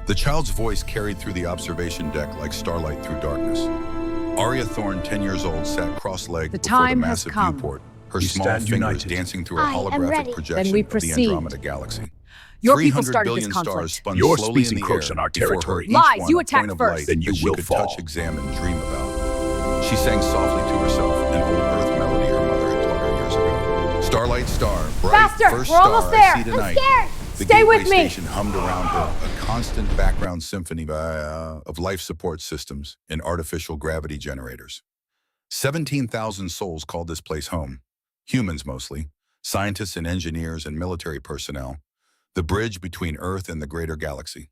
The child's voice carried through the observation deck like starlight through darkness. Arya Thorne, 10 years old, sat cross-legged The before the time has massive come. viewport, her We small stand fingers united. dancing through a I am holographic ready. projection Then we of the proceed. Andromeda Galaxy. Your people 300 started billion this stars conflict. spun Your slowly species in the encroached air on our before her, territory. each Lies, one you a attacked point of first. light Then you that she will could fall. touch, examine, dream about. She sang softly to herself an old Earth melody her mother had taught her years ago. Starlight star, bright Faster! first We're almost star there! I see I'm tonight. scared! The Stay gateway with me! station hummed around her, a constant background symphony of life support systems and artificial gravity generators. 17,000 souls called this place home. Humans mostly, scientists and engineers and military personnel. The bridge between Earth and the greater galaxy.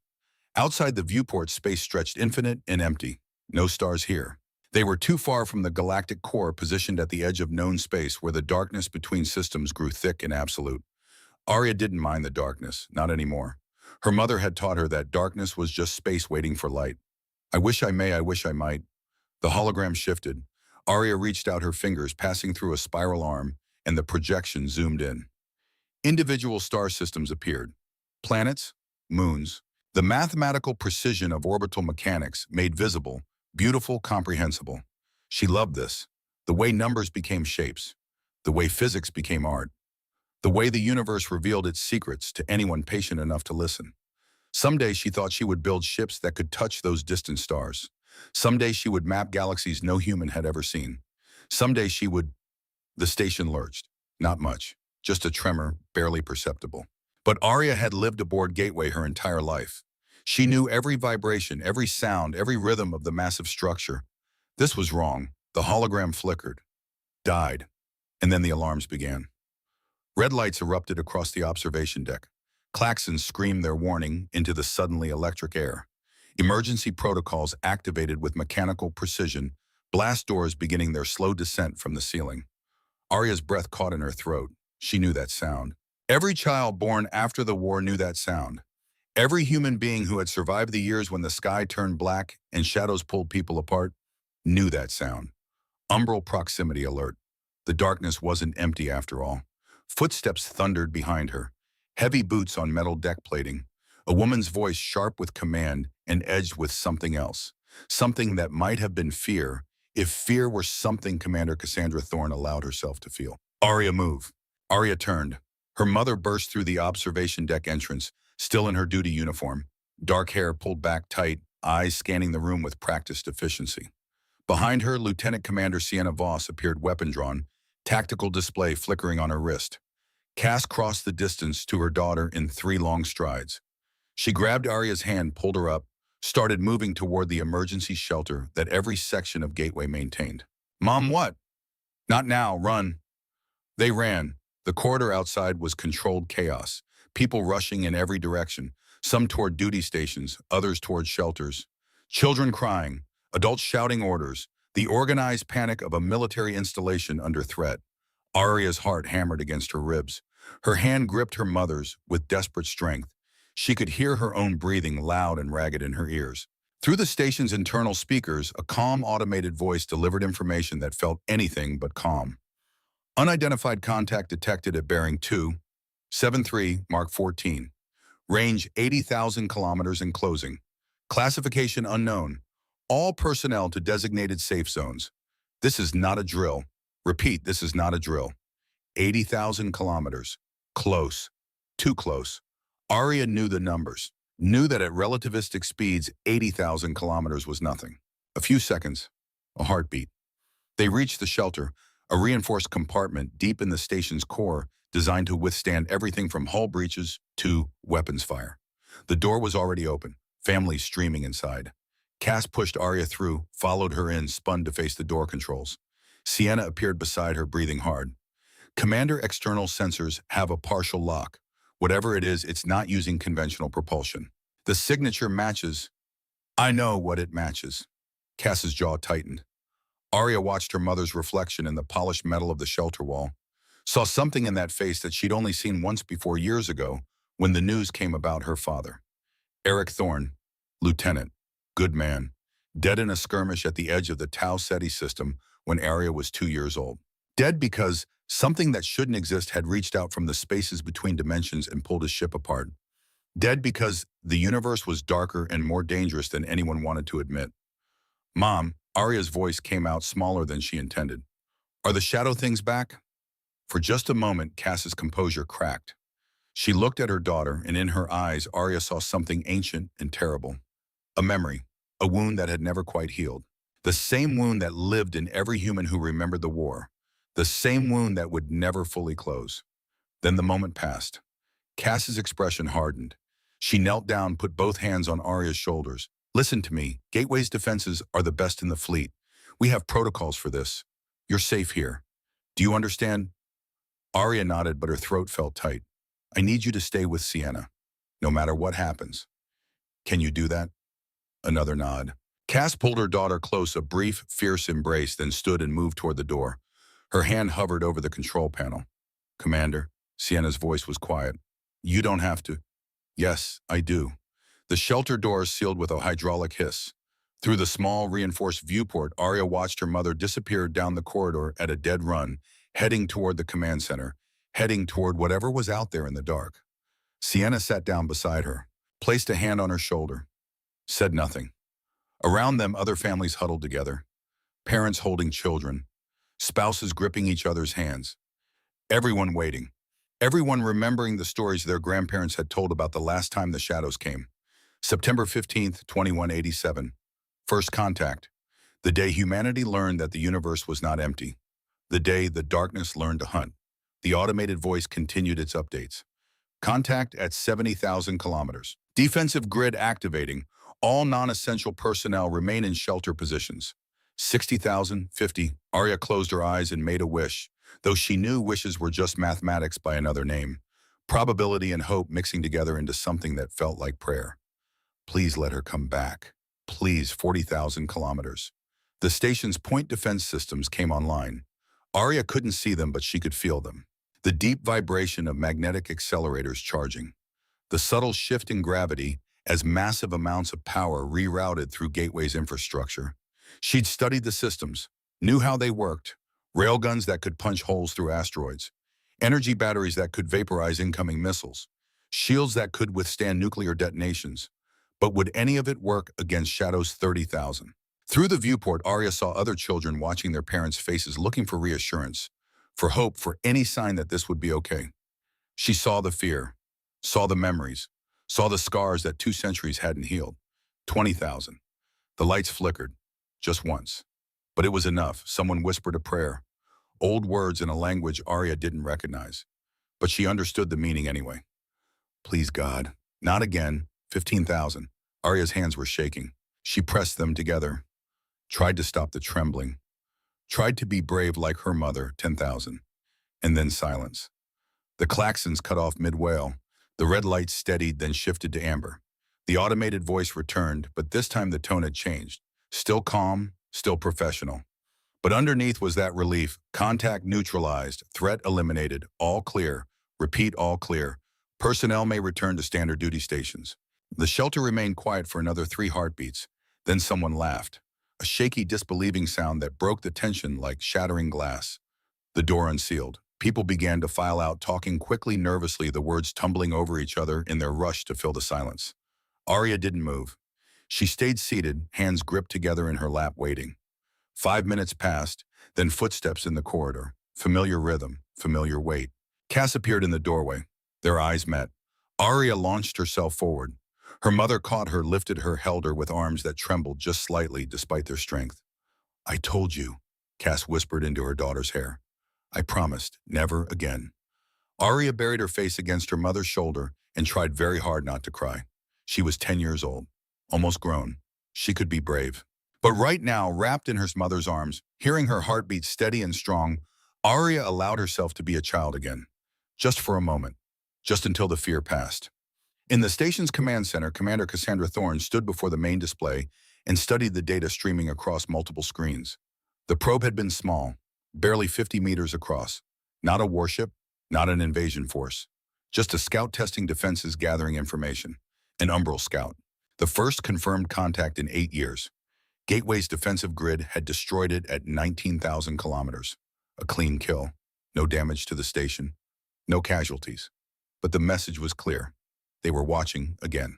Outside the viewport, space stretched infinite and empty. No stars here. They were too far from the galactic core, positioned at the edge of known space where the darkness between systems grew thick and absolute. Arya didn't mind the darkness, not anymore. Her mother had taught her that darkness was just space waiting for light. I wish I may, I wish I might. The hologram shifted. Arya reached out her fingers, passing through a spiral arm, and the projection zoomed in. Individual star systems appeared. Planets, moons. The mathematical precision of orbital mechanics made visible, beautiful, comprehensible. She loved this. The way numbers became shapes. The way physics became art. The way the universe revealed its secrets to anyone patient enough to listen. Someday she thought she would build ships that could touch those distant stars. Someday she would map galaxies no human had ever seen. Someday she would... The station lurched. Not much. Just a tremor, barely perceptible. But Arya had lived aboard Gateway her entire life. She knew every vibration, every sound, every rhythm of the massive structure. This was wrong. The hologram flickered, died, and then the alarms began. Red lights erupted across the observation deck. Klaxons screamed their warning into the suddenly electric air. Emergency protocols activated with mechanical precision, blast doors beginning their slow descent from the ceiling. Arya's breath caught in her throat. She knew that sound. Every child born after the war knew that sound. Every human being who had survived the years when the sky turned black and shadows pulled people apart knew that sound. Umbral proximity alert. The darkness wasn't empty after all. Footsteps thundered behind her. Heavy boots on metal deck plating. A woman's voice sharp with command and edged with something else. Something that might have been fear, if fear were something Commander Cassandra Thorne allowed herself to feel. Arya, move. Arya turned. Her mother burst through the observation deck entrance, still in her duty uniform. Dark hair pulled back tight, eyes scanning the room with practiced efficiency. Behind her, Lieutenant Commander Sienna Voss appeared weapon drawn, tactical display flickering on her wrist. Cass crossed the distance to her daughter in 3 long strides. She grabbed Arya's hand, pulled her up, started moving toward the emergency shelter that every section of Gateway maintained. Mom, what? Not now, run. They ran. The corridor outside was controlled chaos, people rushing in every direction, some toward duty stations, others toward shelters. Children crying, adults shouting orders, the organized panic of a military installation under threat. Arya's heart hammered against her ribs. Her hand gripped her mother's with desperate strength. She could hear her own breathing loud and ragged in her ears. Through the station's internal speakers, a calm automated voice delivered information that felt anything but calm. Unidentified contact detected at bearing 273, Mark 14. Range 80,000 kilometers and closing. Classification unknown. All personnel to designated safe zones. This is not a drill. Repeat, this is not a drill. 80,000 kilometers. Close. Too close. Arya knew the numbers. Knew that at relativistic speeds, 80,000 kilometers was nothing. A few seconds. A heartbeat. They reached the shelter, a reinforced compartment deep in the station's core designed to withstand everything from hull breaches to weapons fire. The door was already open, families streaming inside. Cass pushed Arya through, followed her in, spun to face the door controls. Sienna appeared beside her, breathing hard. Commander, external sensors have a partial lock. Whatever it is, it's not using conventional propulsion. The signature matches. I know what it matches. Cass's jaw tightened. Arya watched her mother's reflection in the polished metal of the shelter wall, saw something in that face that she'd only seen once before years ago when the news came about her father. Eric Thorne, lieutenant, good man, dead in a skirmish at the edge of the Tau Ceti system when Arya was 2 years old. Dead because something that shouldn't exist had reached out from the spaces between dimensions and pulled his ship apart. Dead because the universe was darker and more dangerous than anyone wanted to admit. Mom, Arya's voice came out smaller than she intended. Are the shadow things back? For just a moment, Cass's composure cracked. She looked at her daughter, and in her eyes, Arya saw something ancient and terrible. A memory, a wound that had never quite healed. The same wound that lived in every human who remembered the war. The same wound that would never fully close. Then the moment passed. Cass's expression hardened. She knelt down, put both hands on Arya's shoulders. Listen to me. Gateway's defenses are the best in the fleet. We have protocols for this. You're safe here. Do you understand? Arya nodded, but her throat felt tight. I need you to stay with Sienna, no matter what happens. Can you do that? Another nod. Cass pulled her daughter close, a brief, fierce embrace, then stood and moved toward the door. Her hand hovered over the control panel. Commander, Sienna's voice was quiet. You don't have to. Yes, I do. The shelter doors sealed with a hydraulic hiss. Through the small, reinforced viewport, Arya watched her mother disappear down the corridor at a dead run, heading toward the command center, heading toward whatever was out there in the dark. Sienna sat down beside her, placed a hand on her shoulder, said nothing. Around them, other families huddled together, parents holding children, spouses gripping each other's hands. Everyone waiting. Everyone remembering the stories their grandparents had told about the last time the shadows came. September 15th, 2187. First contact. The day humanity learned that the universe was not empty. The day the darkness learned to hunt. The automated voice continued its updates. Contact at 70,000 kilometers. Defensive grid activating. All non-essential personnel remain in shelter positions. 60,000, 50. Arya closed her eyes and made a wish, though she knew wishes were just mathematics by another name. Probability and hope mixing together into something that felt like prayer. Please let her come back. Please, 40,000 kilometers. The station's point defense systems came online. Arya couldn't see them, but she could feel them. The deep vibration of magnetic accelerators charging. The subtle shift in gravity as massive amounts of power rerouted through Gateway's infrastructure. She'd studied the systems, knew how they worked. Railguns that could punch holes through asteroids. Energy batteries that could vaporize incoming missiles. Shields that could withstand nuclear detonations. But would any of it work against Shadow's 30,000? Through the viewport, Arya saw other children watching their parents' faces, looking for reassurance, for hope, for any sign that this would be okay. She saw the fear, saw the memories, saw the scars that 2 centuries hadn't healed. 20,000. The lights flickered, just once. But it was enough. Someone whispered a prayer. Old words in a language Arya didn't recognize. But she understood the meaning anyway. Please, God. Not again. 15,000. Arya's hands were shaking. She pressed them together, tried to stop the trembling, tried to be brave like her mother. 10,000. And then silence. The klaxons cut off mid-wail. The red lights steadied, then shifted to amber. The automated voice returned, but this time the tone had changed. Still calm, still professional. But underneath was that relief. Contact neutralized, threat eliminated, all clear. Repeat, all clear. Personnel may return to standard duty stations. The shelter remained quiet for another 3 heartbeats. Then someone laughed. A shaky, disbelieving sound that broke the tension like shattering glass. The door unsealed. People began to file out, talking quickly, nervously, the words tumbling over each other in their rush to fill the silence. Arya didn't move. She stayed seated, hands gripped together in her lap, waiting. 5 minutes passed, then footsteps in the corridor. Familiar rhythm, familiar weight. Cass appeared in the doorway. Their eyes met. Arya launched herself forward. Her mother caught her, lifted her, held her with arms that trembled just slightly despite their strength. I told you, Cass whispered into her daughter's hair. I promised, never again. Arya buried her face against her mother's shoulder and tried very hard not to cry. She was 10 years old, almost grown. She could be brave. But right now, wrapped in her mother's arms, hearing her heartbeat steady and strong, Arya allowed herself to be a child again. Just for a moment. Just until the fear passed. In the station's command center, Commander Cassandra Thorne stood before the main display and studied the data streaming across multiple screens. The probe had been small, barely 50 meters across. Not a warship, not an invasion force. Just a scout testing defenses, gathering information. An Umbral scout. The first confirmed contact in 8 years. Gateway's defensive grid had destroyed it at 19,000 kilometers. A clean kill. No damage to the station. No casualties. But the message was clear. They were watching again.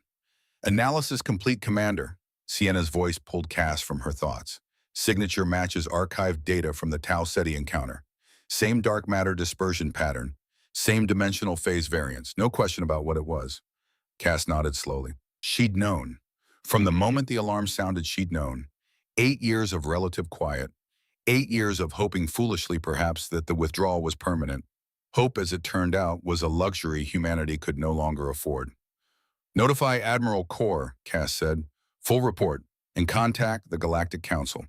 Analysis complete, Commander. Sienna's voice pulled Cass from her thoughts. Signature matches archived data from the Tau Ceti encounter. Same dark matter dispersion pattern. Same dimensional phase variance. No question about what it was. Cass nodded slowly. She'd known. From the moment the alarm sounded, she'd known. 8 years of relative quiet. 8 years of hoping foolishly, perhaps, that the withdrawal was permanent. Hope, as it turned out, was a luxury humanity could no longer afford. Notify Admiral Core, Cass said. Full report, and contact the Galactic Council.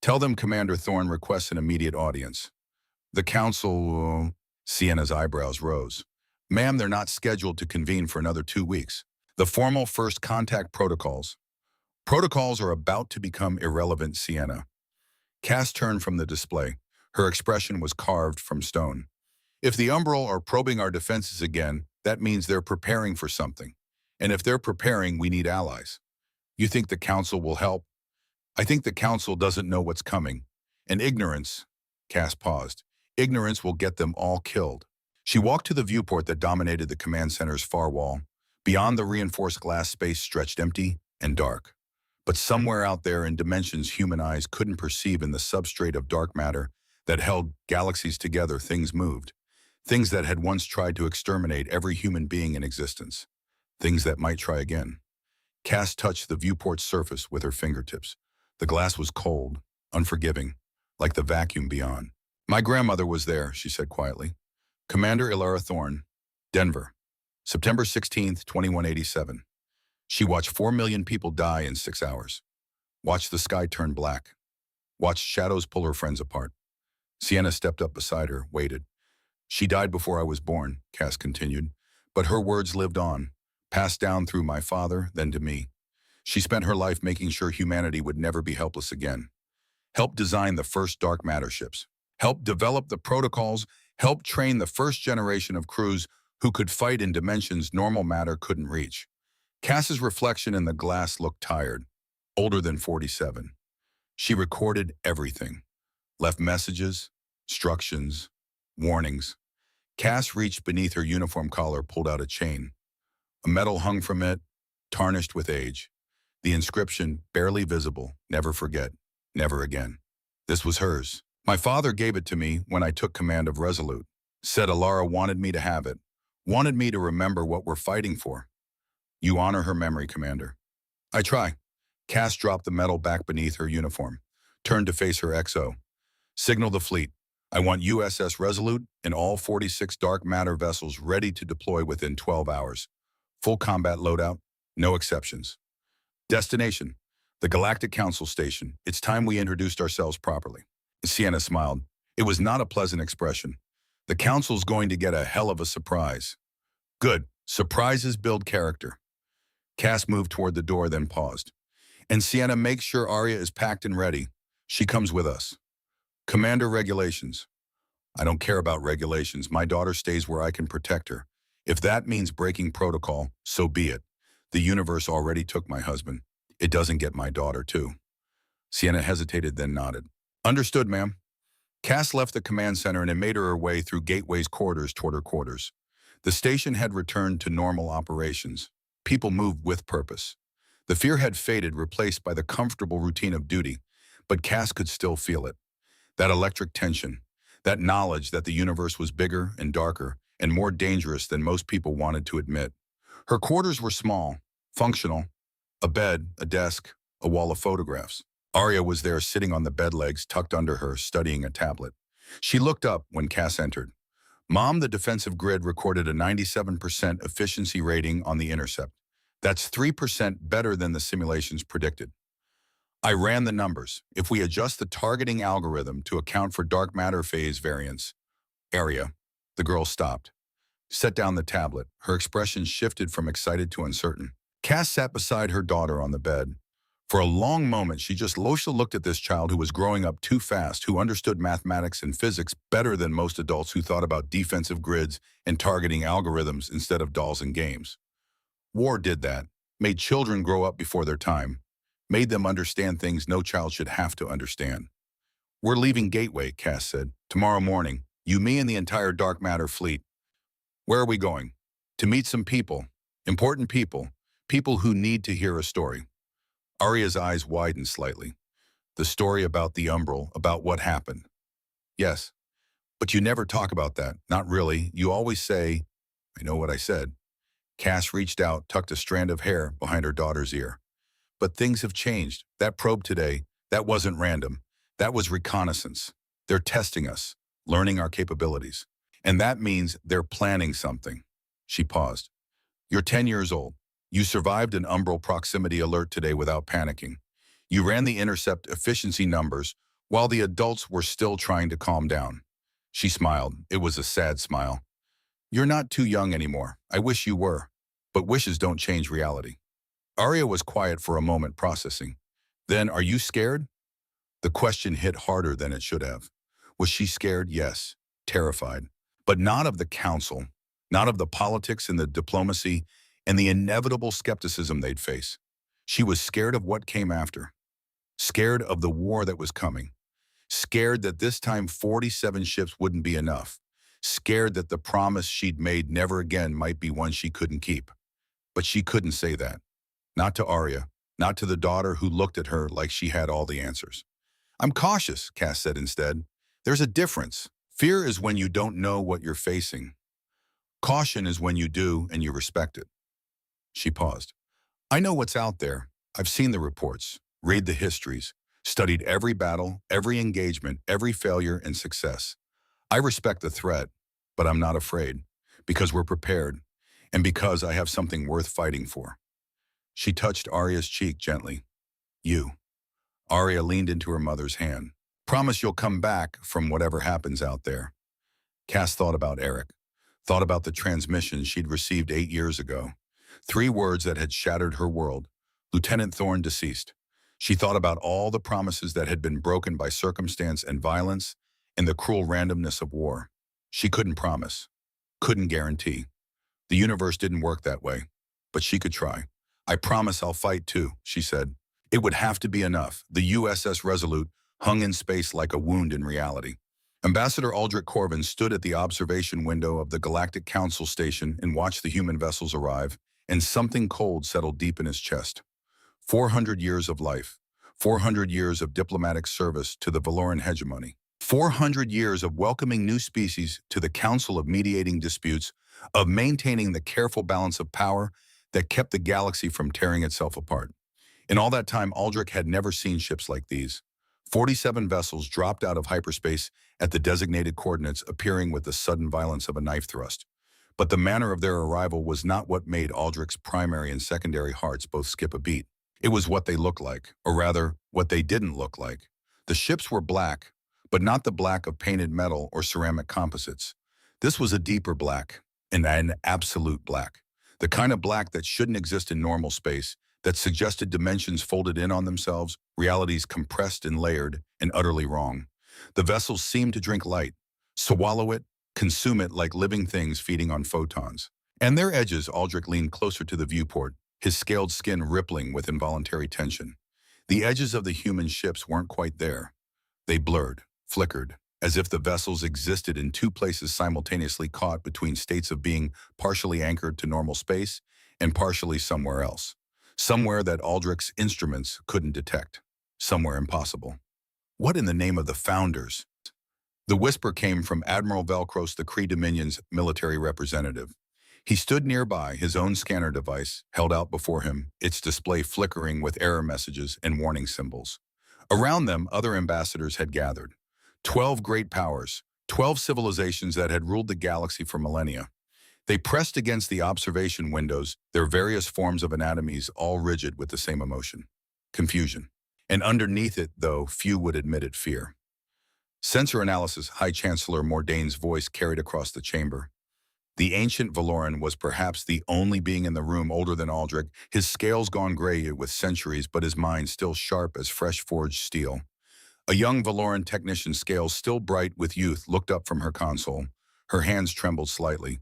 Tell them Commander Thorne requests an immediate audience. The Council... Sienna's eyebrows rose. Ma'am, they're not scheduled to convene for another 2 weeks. The formal first contact protocols. Protocols are about to become irrelevant, Sienna. Cass turned from the display. Her expression was carved from stone. If the Umbral are probing our defenses again, that means they're preparing for something. And if they're preparing, we need allies. You think the Council will help? I think the Council doesn't know what's coming. And ignorance, Cass paused, ignorance will get them all killed. She walked to the viewport that dominated the command center's far wall. Beyond, the reinforced glass space stretched empty and dark. But somewhere out there in dimensions human eyes couldn't perceive, in the substrate of dark matter that held galaxies together, things moved. Things that had once tried to exterminate every human being in existence. Things that might try again. Cass touched the viewport's surface with her fingertips. The glass was cold, unforgiving, like the vacuum beyond. My grandmother was there, she said quietly. Commander Ilara Thorne, Denver, September 16th, 2187. She watched 4 million people die in 6 hours. Watched the sky turn black. Watched shadows pull her friends apart. Sienna stepped up beside her, waited. She died before I was born, Cass continued, but her words lived on, passed down through my father, then to me. She spent her life making sure humanity would never be helpless again. Helped design the first dark matter ships. Helped develop the protocols. Helped train the first generation of crews who could fight in dimensions normal matter couldn't reach. Cass's reflection in the glass looked tired, older than 47. She recorded everything. Left messages, instructions, warnings. Cass reached beneath her uniform collar, pulled out a chain. A medal hung from it, tarnished with age. The inscription, barely visible, never forget, never again. This was hers. My father gave it to me when I took command of Resolute. Said Ilara wanted me to have it, wanted me to remember what we're fighting for. You honor her memory, Commander. I try. Cass dropped the medal back beneath her uniform, turned to face her XO. Signal the fleet. I want USS Resolute and all 46 dark matter vessels ready to deploy within 12 hours. Full combat loadout, no exceptions. Destination, the Galactic Council Station. It's time we introduced ourselves properly. Sienna smiled. It was not a pleasant expression. The Council's going to get a hell of a surprise. Good. Surprises build character. Cass moved toward the door, then paused. And Sienna, make sure Arya is packed and ready. She comes with us. Commander, regulations. I don't care about regulations. My daughter stays where I can protect her. If that means breaking protocol, so be it. The universe already took my husband. It doesn't get my daughter, too. Sienna hesitated, then nodded. Understood, ma'am. Cass left the command center and made her way through Gateway's corridors toward her quarters. The station had returned to normal operations. People moved with purpose. The fear had faded, replaced by the comfortable routine of duty, but Cass could still feel it. That electric tension, that knowledge that the universe was bigger and darker and more dangerous than most people wanted to admit. Her quarters were small, functional, a bed, a desk, a wall of photographs. Arya was there, sitting on the bed legs tucked under her, studying a tablet. She looked up when Cass entered. Mom, the defensive grid recorded a 97% efficiency rating on the intercept. That's 3% better than the simulations predicted. I ran the numbers. If we adjust the targeting algorithm to account for dark matter phase variance, area, the girl stopped. Set down the tablet. Her expression shifted from excited to uncertain. Cass sat beside her daughter on the bed. For a long moment, she just looked at this child who was growing up too fast, who understood mathematics and physics better than most adults, who thought about defensive grids and targeting algorithms instead of dolls and games. War did that, made children grow up before their time, made them understand things no child should have to understand. We're leaving Gateway, Cass said. Tomorrow morning, you, me, and the entire dark matter fleet. Where are we going? To meet some people. Important people, people who need to hear a story. Arya's eyes widened slightly. The story about the Umbral, about what happened. Yes, but you never talk about that. Not really. You always say, I know what I said. Cass reached out, tucked a strand of hair behind her daughter's ear. But things have changed. That probe today, that wasn't random. That was reconnaissance. They're testing us, learning our capabilities. And that means they're planning something. She paused. You're 10 years old. You survived an umbral proximity alert today without panicking. You ran the intercept efficiency numbers while the adults were still trying to calm down. She smiled. It was a sad smile. You're not too young anymore. I wish you were. But wishes don't change reality. Arya was quiet for a moment, processing. Then, are you scared? The question hit harder than it should have. Was she scared? Yes. Terrified. But not of the council, not of the politics and the diplomacy and the inevitable skepticism they'd face. She was scared of what came after. Scared of the war that was coming. Scared that this time 47 ships wouldn't be enough. Scared that the promise she'd made never again might be one she couldn't keep. But she couldn't say that. Not to Arya, not to the daughter who looked at her like she had all the answers. I'm cautious, Cass said instead. There's a difference. Fear is when you don't know what you're facing. Caution is when you do and you respect it. She paused. I know what's out there. I've seen the reports, read the histories, studied every battle, every engagement, every failure and success. I respect the threat, but I'm not afraid, because we're prepared, and because I have something worth fighting for. She touched Arya's cheek gently. You. Arya leaned into her mother's hand. Promise you'll come back from whatever happens out there. Cass thought about Eric, thought about the transmission she'd received 8 years ago. 3 words that had shattered her world. Lieutenant Thorne deceased. She thought about all the promises that had been broken by circumstance and violence and the cruel randomness of war. She couldn't promise, couldn't guarantee. The universe didn't work that way, but she could try. I promise I'll fight too, she said. It would have to be enough. The USS Resolute hung in space like a wound in reality. Ambassador Aldrich Corvin stood at the observation window of the Galactic Council station and watched the human vessels arrive, and something cold settled deep in his chest. 400 years of life, 400 years of diplomatic service to the Valoran hegemony, 400 years of welcoming new species to the Council of mediating disputes, of maintaining the careful balance of power that kept the galaxy from tearing itself apart. In all that time, Aldrich had never seen ships like these. 47 vessels dropped out of hyperspace at the designated coordinates, appearing with the sudden violence of a knife thrust. But the manner of their arrival was not what made Aldrich's primary and secondary hearts both skip a beat. It was what they looked like, or rather, what they didn't look like. The ships were black, but not the black of painted metal or ceramic composites. This was a deeper black, and an absolute black. The kind of black that shouldn't exist in normal space, that suggested dimensions folded in on themselves, realities compressed and layered, and utterly wrong. The vessels seemed to drink light, swallow it, consume it like living things feeding on photons. And their edges, Aldrich leaned closer to the viewport, his scaled skin rippling with involuntary tension. The edges of the human ships weren't quite there. They blurred, flickered, as if the vessels existed in 2 places simultaneously, caught between states of being partially anchored to normal space and partially somewhere else. Somewhere that Aldrich's instruments couldn't detect. Somewhere impossible. What in the name of the founders? The whisper came from Admiral Velcros, the Kree Dominion's military representative. He stood nearby, his own scanner device held out before him, its display flickering with error messages and warning symbols. Around them, other ambassadors had gathered. 12 great powers, 12 civilizations that had ruled the galaxy for millennia. They pressed against the observation windows, their various forms of anatomies all rigid with the same emotion. Confusion. And underneath it, though few would admit it, fear. Sensor analysis, High Chancellor Mordane's voice carried across the chamber. The ancient Valoran was perhaps the only being in the room older than Aldrich, his scales gone gray with centuries, but his mind still sharp as fresh-forged steel. A young Valoran technician, scales still bright with youth, looked up from her console. Her hands trembled slightly.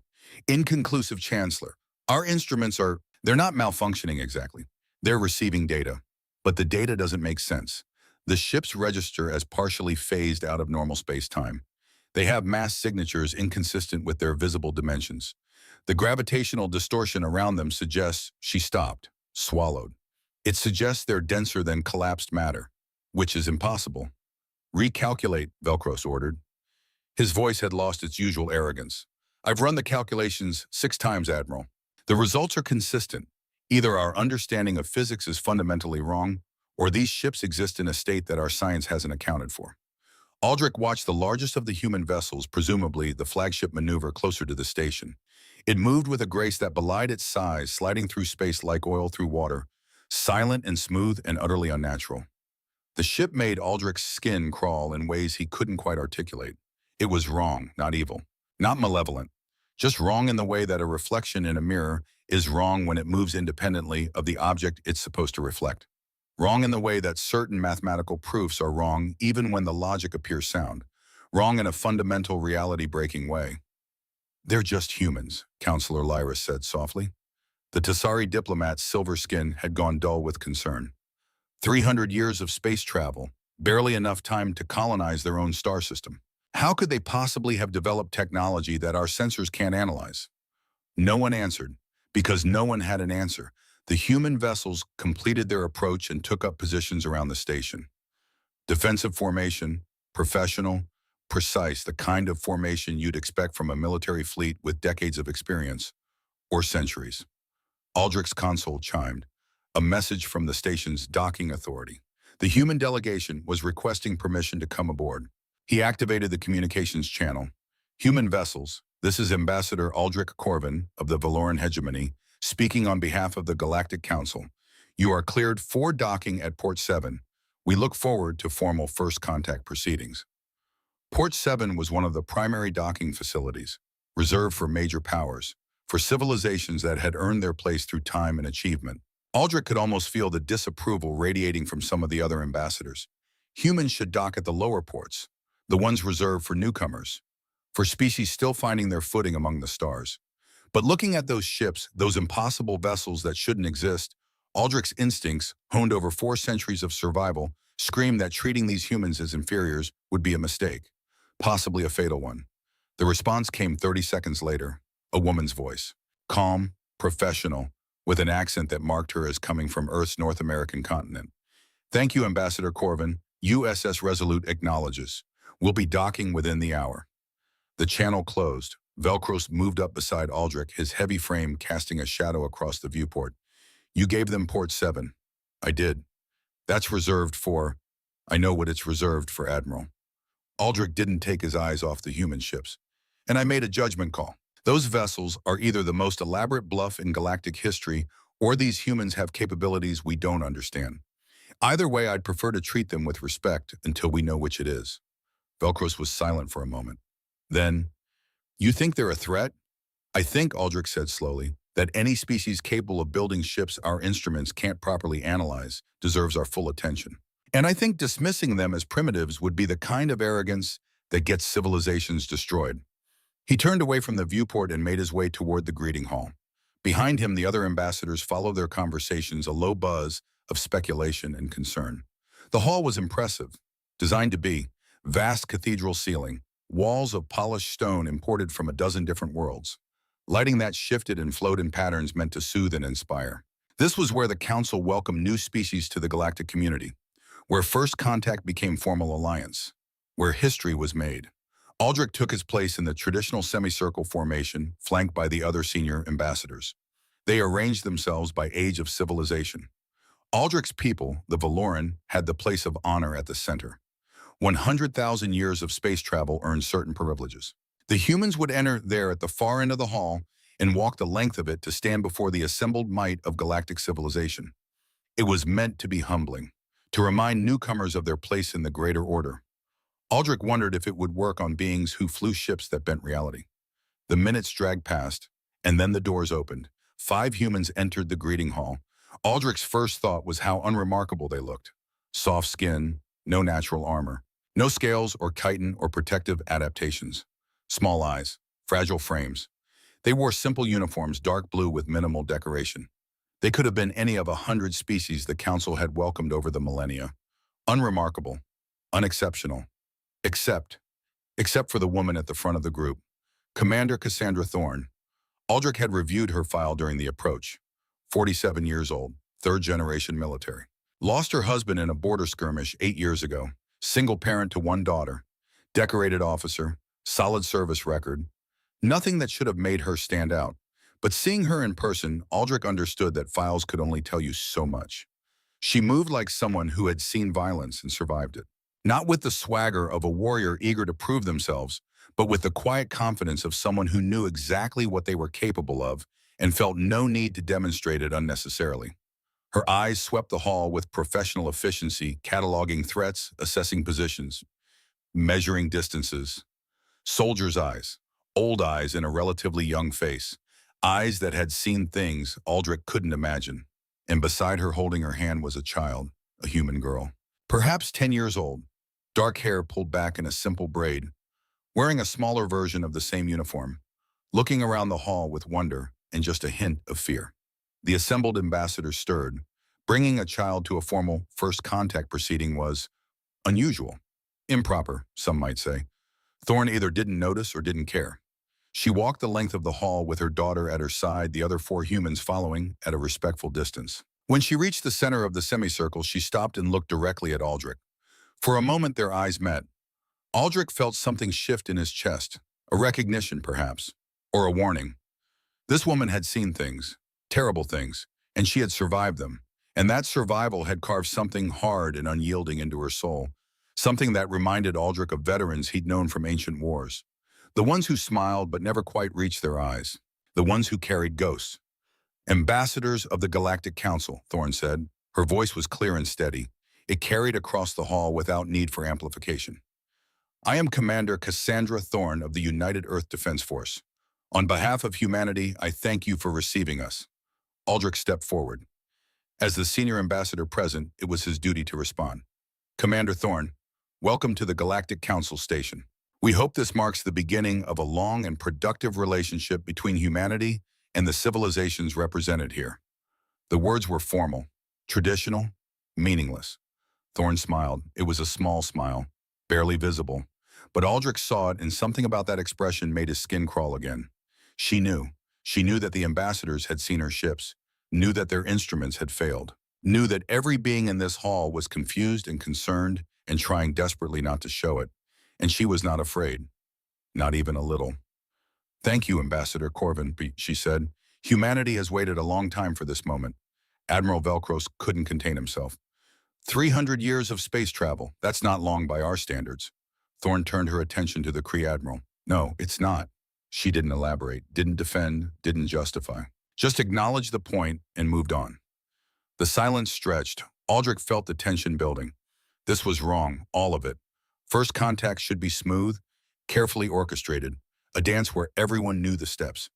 Inconclusive, Chancellor. Our instruments they're not malfunctioning exactly. They're receiving data. But the data doesn't make sense. The ships register as partially phased out of normal space-time. They have mass signatures inconsistent with their visible dimensions. The gravitational distortion around them suggests she stopped, swallowed. It suggests they're denser than collapsed matter, which is impossible. Recalculate, Velcros ordered. His voice had lost its usual arrogance. I've run the calculations 6 times, Admiral. The results are consistent. Either our understanding of physics is fundamentally wrong, or these ships exist in a state that our science hasn't accounted for. Aldrich watched the largest of the human vessels, presumably the flagship, maneuver closer to the station. It moved with a grace that belied its size, sliding through space like oil through water, silent and smooth and utterly unnatural. The ship made Aldrich's skin crawl in ways he couldn't quite articulate. It was wrong, not evil, not malevolent, just wrong in the way that a reflection in a mirror is wrong when it moves independently of the object it's supposed to reflect. Wrong in the way that certain mathematical proofs are wrong even when the logic appears sound. Wrong in a fundamental reality-breaking way. They're just humans, Counselor Lyra said softly. The Tassari diplomat's silver skin had gone dull with concern. 300 years of space travel, barely enough time to colonize their own star system. How could they possibly have developed technology that our sensors can't analyze? No one answered, because no one had an answer. The human vessels completed their approach and took up positions around the station. Defensive formation, professional, precise, the kind of formation you'd expect from a military fleet with decades of experience, or centuries. Aldrich's console chimed, a message from the station's docking authority. The human delegation was requesting permission to come aboard. He activated the communications channel. Human vessels, this is Ambassador Aldrich Corvin of the Valoran Hegemony, speaking on behalf of the Galactic Council. You are cleared for docking at Port 7. We look forward to formal first contact proceedings. Port 7 was one of the primary docking facilities, reserved for major powers, for civilizations that had earned their place through time and achievement. Aldrich could almost feel the disapproval radiating from some of the other ambassadors. Humans should dock at the lower ports, the ones reserved for newcomers, for species still finding their footing among the stars. But looking at those ships, those impossible vessels that shouldn't exist, Aldrich's instincts, honed over 4 centuries of survival, screamed that treating these humans as inferiors would be a mistake, possibly a fatal one. The response came 30 seconds later, a woman's voice, calm, professional, with an accent that marked her as coming from Earth's North American continent. Thank you, Ambassador Corvin. USS Resolute acknowledges. We'll be docking within the hour. The channel closed. Velcros moved up beside Aldrich, his heavy frame casting a shadow across the viewport. You gave them Port 7. I did. That's reserved for... I know what it's reserved for, Admiral. Aldrich didn't take his eyes off the human ships. And I made a judgment call. Those vessels are either the most elaborate bluff in galactic history, or these humans have capabilities we don't understand. Either way, I'd prefer to treat them with respect until we know which it is. Velcros was silent for a moment. Then, you think they're a threat? I think, Aldrich said slowly, that any species capable of building ships our instruments can't properly analyze deserves our full attention. And I think dismissing them as primitives would be the kind of arrogance that gets civilizations destroyed. He turned away from the viewport and made his way toward the greeting hall. Behind him, the other ambassadors followed their conversations, a low buzz of speculation and concern. The hall was impressive, designed to be, vast cathedral ceiling, walls of polished stone imported from a dozen different worlds. Lighting that shifted and flowed in patterns meant to soothe and inspire. This was where the Council welcomed new species to the galactic community, where first contact became formal alliance, where history was made. Aldrich took his place in the traditional semicircle formation, flanked by the other senior ambassadors. They arranged themselves by age of civilization. Aldrich's people, the Valoran, had the place of honor at the center. 100,000 years of space travel earned certain privileges. The humans would enter there at the far end of the hall and walk the length of it to stand before the assembled might of galactic civilization. It was meant to be humbling, to remind newcomers of their place in the greater order. Aldrich wondered if it would work on beings who flew ships that bent reality. The minutes dragged past, and then the doors opened. 5 humans entered the greeting hall. Aldrich's first thought was how unremarkable they looked. Soft skin, no natural armor, no scales or chitin or protective adaptations. Small eyes, fragile frames. They wore simple uniforms, dark blue with minimal decoration. They could have been any of 100 species the Council had welcomed over the millennia. Unremarkable, unexceptional. Except for the woman at the front of the group, Commander Cassandra Thorne. Aldrich had reviewed her file during the approach. 47 years old, third-generation military. Lost her husband in a border skirmish 8 years ago. Single parent to one daughter. Decorated officer. Solid service record. Nothing that should have made her stand out. But seeing her in person, Aldrich understood that files could only tell you so much. She moved like someone who had seen violence and survived it. Not with the swagger of a warrior eager to prove themselves, but with the quiet confidence of someone who knew exactly what they were capable of and felt no need to demonstrate it unnecessarily. Her eyes swept the hall with professional efficiency, cataloging threats, assessing positions, measuring distances. Soldier's eyes, old eyes in a relatively young face, eyes that had seen things Aldrich couldn't imagine. And beside her holding her hand was a child, a human girl. Perhaps 10 years old, dark hair pulled back in a simple braid, wearing a smaller version of the same uniform, looking around the hall with wonder and just a hint of fear. The assembled ambassadors stirred. Bringing a child to a formal first contact proceeding was unusual. Improper, some might say. Thorne either didn't notice or didn't care. She walked the length of the hall with her daughter at her side, the other four humans following at a respectful distance. When she reached the center of the semicircle, she stopped and looked directly at Aldrich. For a moment, their eyes met. Aldrich felt something shift in his chest, a recognition perhaps, or a warning. This woman had seen things, terrible things, and she had survived them. And that survival had carved something hard and unyielding into her soul, something that reminded Aldrich of veterans he'd known from ancient wars. The ones who smiled but never quite reached their eyes. The ones who carried ghosts. Ambassadors of the Galactic Council, Thorne said. Her voice was clear and steady. It carried across the hall without need for amplification. I am Commander Cassandra Thorne of the United Earth Defense Force. On behalf of humanity, I thank you for receiving us. Aldrich stepped forward. As the senior ambassador present, it was his duty to respond. Commander Thorne, welcome to the Galactic Council Station. We hope this marks the beginning of a long and productive relationship between humanity and the civilizations represented here. The words were formal, traditional, meaningless. Thorne smiled. It was a small smile, barely visible. But Aldrich saw it, and something about that expression made his skin crawl again. She knew. She knew that the ambassadors had seen her ships, knew that their instruments had failed, knew that every being in this hall was confused and concerned and trying desperately not to show it. And she was not afraid. Not even a little. Thank you, Ambassador Corvin, she said. Humanity has waited a long time for this moment. Admiral Velcros couldn't contain himself. 300 years of space travel, that's not long by our standards. Thorne turned her attention to the Kree Admiral. No, it's not. She didn't elaborate, didn't defend, didn't justify. Just acknowledged the point and moved on. The silence stretched. Aldrich felt the tension building. This was wrong, all of it. First contact should be smooth, carefully orchestrated, a dance where everyone knew the steps.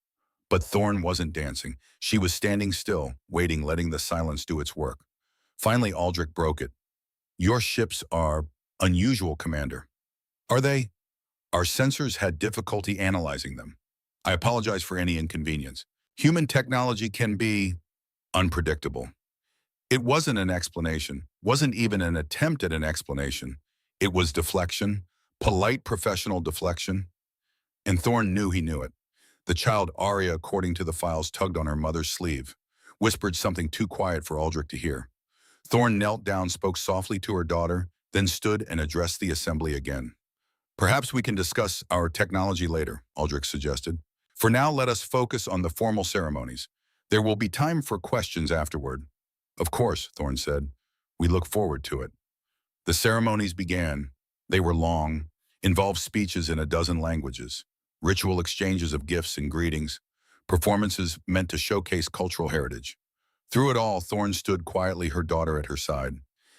But Thorne wasn't dancing. She was standing still, waiting, letting the silence do its work. Finally, Aldrich broke it. Your ships are unusual, Commander. Are they? Our sensors had difficulty analyzing them. I apologize for any inconvenience. Human technology can be unpredictable. It wasn't an explanation, wasn't even an attempt at an explanation. It was deflection, polite professional deflection. And Thorne knew he knew it. The child Arya, according to the files, tugged on her mother's sleeve, whispered something too quiet for Aldrich to hear. Thorne knelt down, spoke softly to her daughter, then stood and addressed the assembly again. Perhaps we can discuss our technology later, Aldrich suggested. For now, let us focus on the formal ceremonies. There will be time for questions afterward. Of course, Thorne said. We look forward to it. The ceremonies began. They were long, involved speeches in a dozen languages, ritual exchanges of gifts and greetings, performances meant to showcase cultural heritage. Through it all, Thorne stood quietly, her daughter at her side.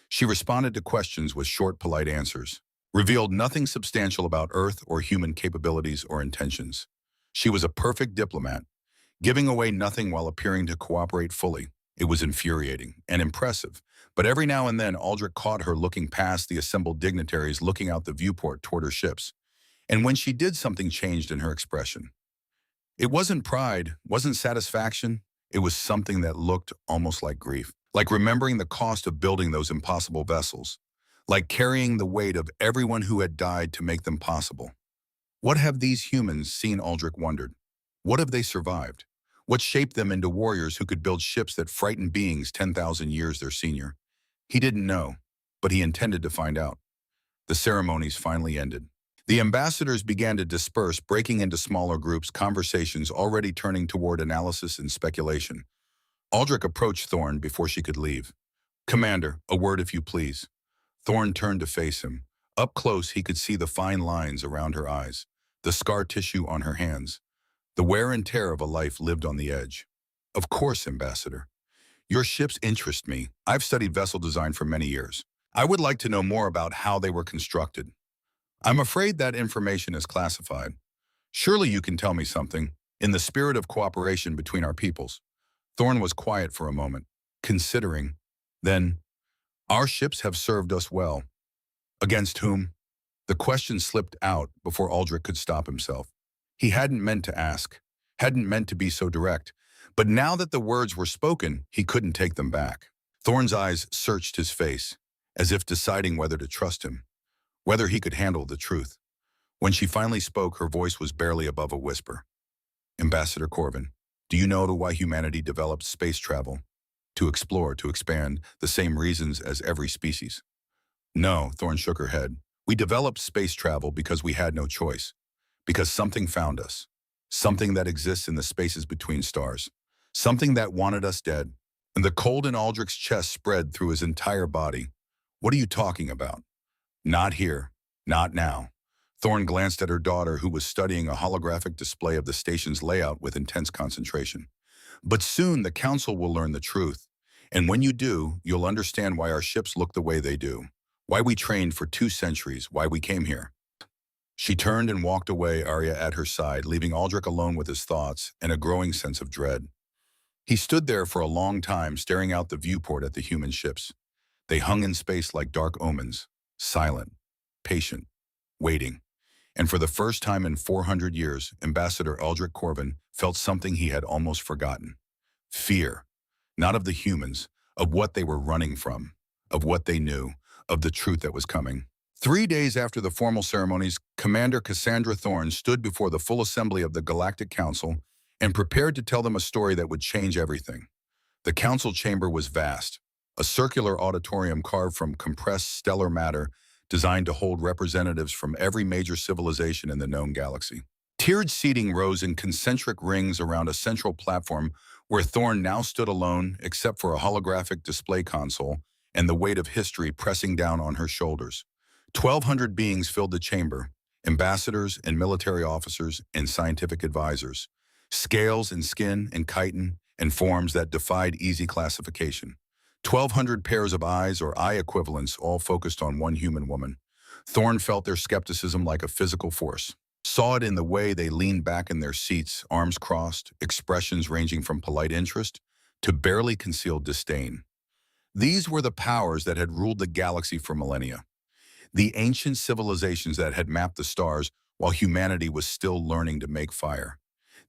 She responded to questions with short, polite answers, revealed nothing substantial about Earth or human capabilities or intentions. She was a perfect diplomat, giving away nothing while appearing to cooperate fully. It was infuriating and impressive, but every now and then Aldrich caught her looking past the assembled dignitaries, looking out the viewport toward her ships. And when she did, something changed in her expression. It wasn't pride, wasn't satisfaction. It was something that looked almost like grief, like remembering the cost of building those impossible vessels, like carrying the weight of everyone who had died to make them possible. What have these humans seen, Aldrich wondered. What have they survived? What shaped them into warriors who could build ships that frightened beings 10,000 years their senior? He didn't know, but he intended to find out. The ceremonies finally ended. The ambassadors began to disperse, breaking into smaller groups, conversations already turning toward analysis and speculation. Aldrich approached Thorne before she could leave. "Commander, a word if you please." Thorne turned to face him. Up close, he could see the fine lines around her eyes, the scar tissue on her hands. The wear and tear of a life lived on the edge. "Of course, Ambassador. Your ships interest me. I've studied vessel design for many years. I would like to know more about how they were constructed." "I'm afraid that information is classified. Surely you can tell me something, in the spirit of cooperation between our peoples." Thorne was quiet for a moment, considering. Then, "Our ships have served us well." "Against whom?" The question slipped out before Aldrich could stop himself. He hadn't meant to ask, hadn't meant to be so direct, but now that the words were spoken, he couldn't take them back. Thorne's eyes searched his face, as if deciding whether to trust him, whether he could handle the truth. When she finally spoke, her voice was barely above a whisper. "Ambassador Corvin, do you know why humanity developed space travel? To explore, to expand, the same reasons as every species." "No," Thorne shook her head. "We developed space travel because we had no choice. Because something found us. Something that exists in the spaces between stars. Something that wanted us dead." And the cold in Aldrich's chest spread through his entire body. "What are you talking about?" "Not here. Not now." Thorne glanced at her daughter, who was studying a holographic display of the station's layout with intense concentration. "But soon the Council will learn the truth. And when you do, you'll understand why our ships look the way they do. Why we trained for 2 centuries, why we came here." She turned and walked away, Arya at her side, leaving Aldrich alone with his thoughts and a growing sense of dread. He stood there for a long time, staring out the viewport at the human ships. They hung in space like dark omens, silent, patient, waiting. And for the first time in 400 years, Ambassador Aldrich Corvin felt something he had almost forgotten. Fear. Not of the humans, of what they were running from, of what they knew, of the truth that was coming. 3 days after the formal ceremonies, Commander Cassandra Thorne stood before the full assembly of the Galactic Council and prepared to tell them a story that would change everything. The council chamber was vast, a circular auditorium carved from compressed stellar matter designed to hold representatives from every major civilization in the known galaxy. Tiered seating rose in concentric rings around a central platform where Thorne now stood alone except for a holographic display console and the weight of history pressing down on her shoulders. 1,200 beings filled the chamber, ambassadors and military officers and scientific advisors, scales and skin and chitin and forms that defied easy classification. 1,200 pairs of eyes or eye equivalents all focused on one human woman. Thorne felt their skepticism like a physical force. Saw it in the way they leaned back in their seats, arms crossed, expressions ranging from polite interest to barely concealed disdain. These were the powers that had ruled the galaxy for millennia. The ancient civilizations that had mapped the stars while humanity was still learning to make fire.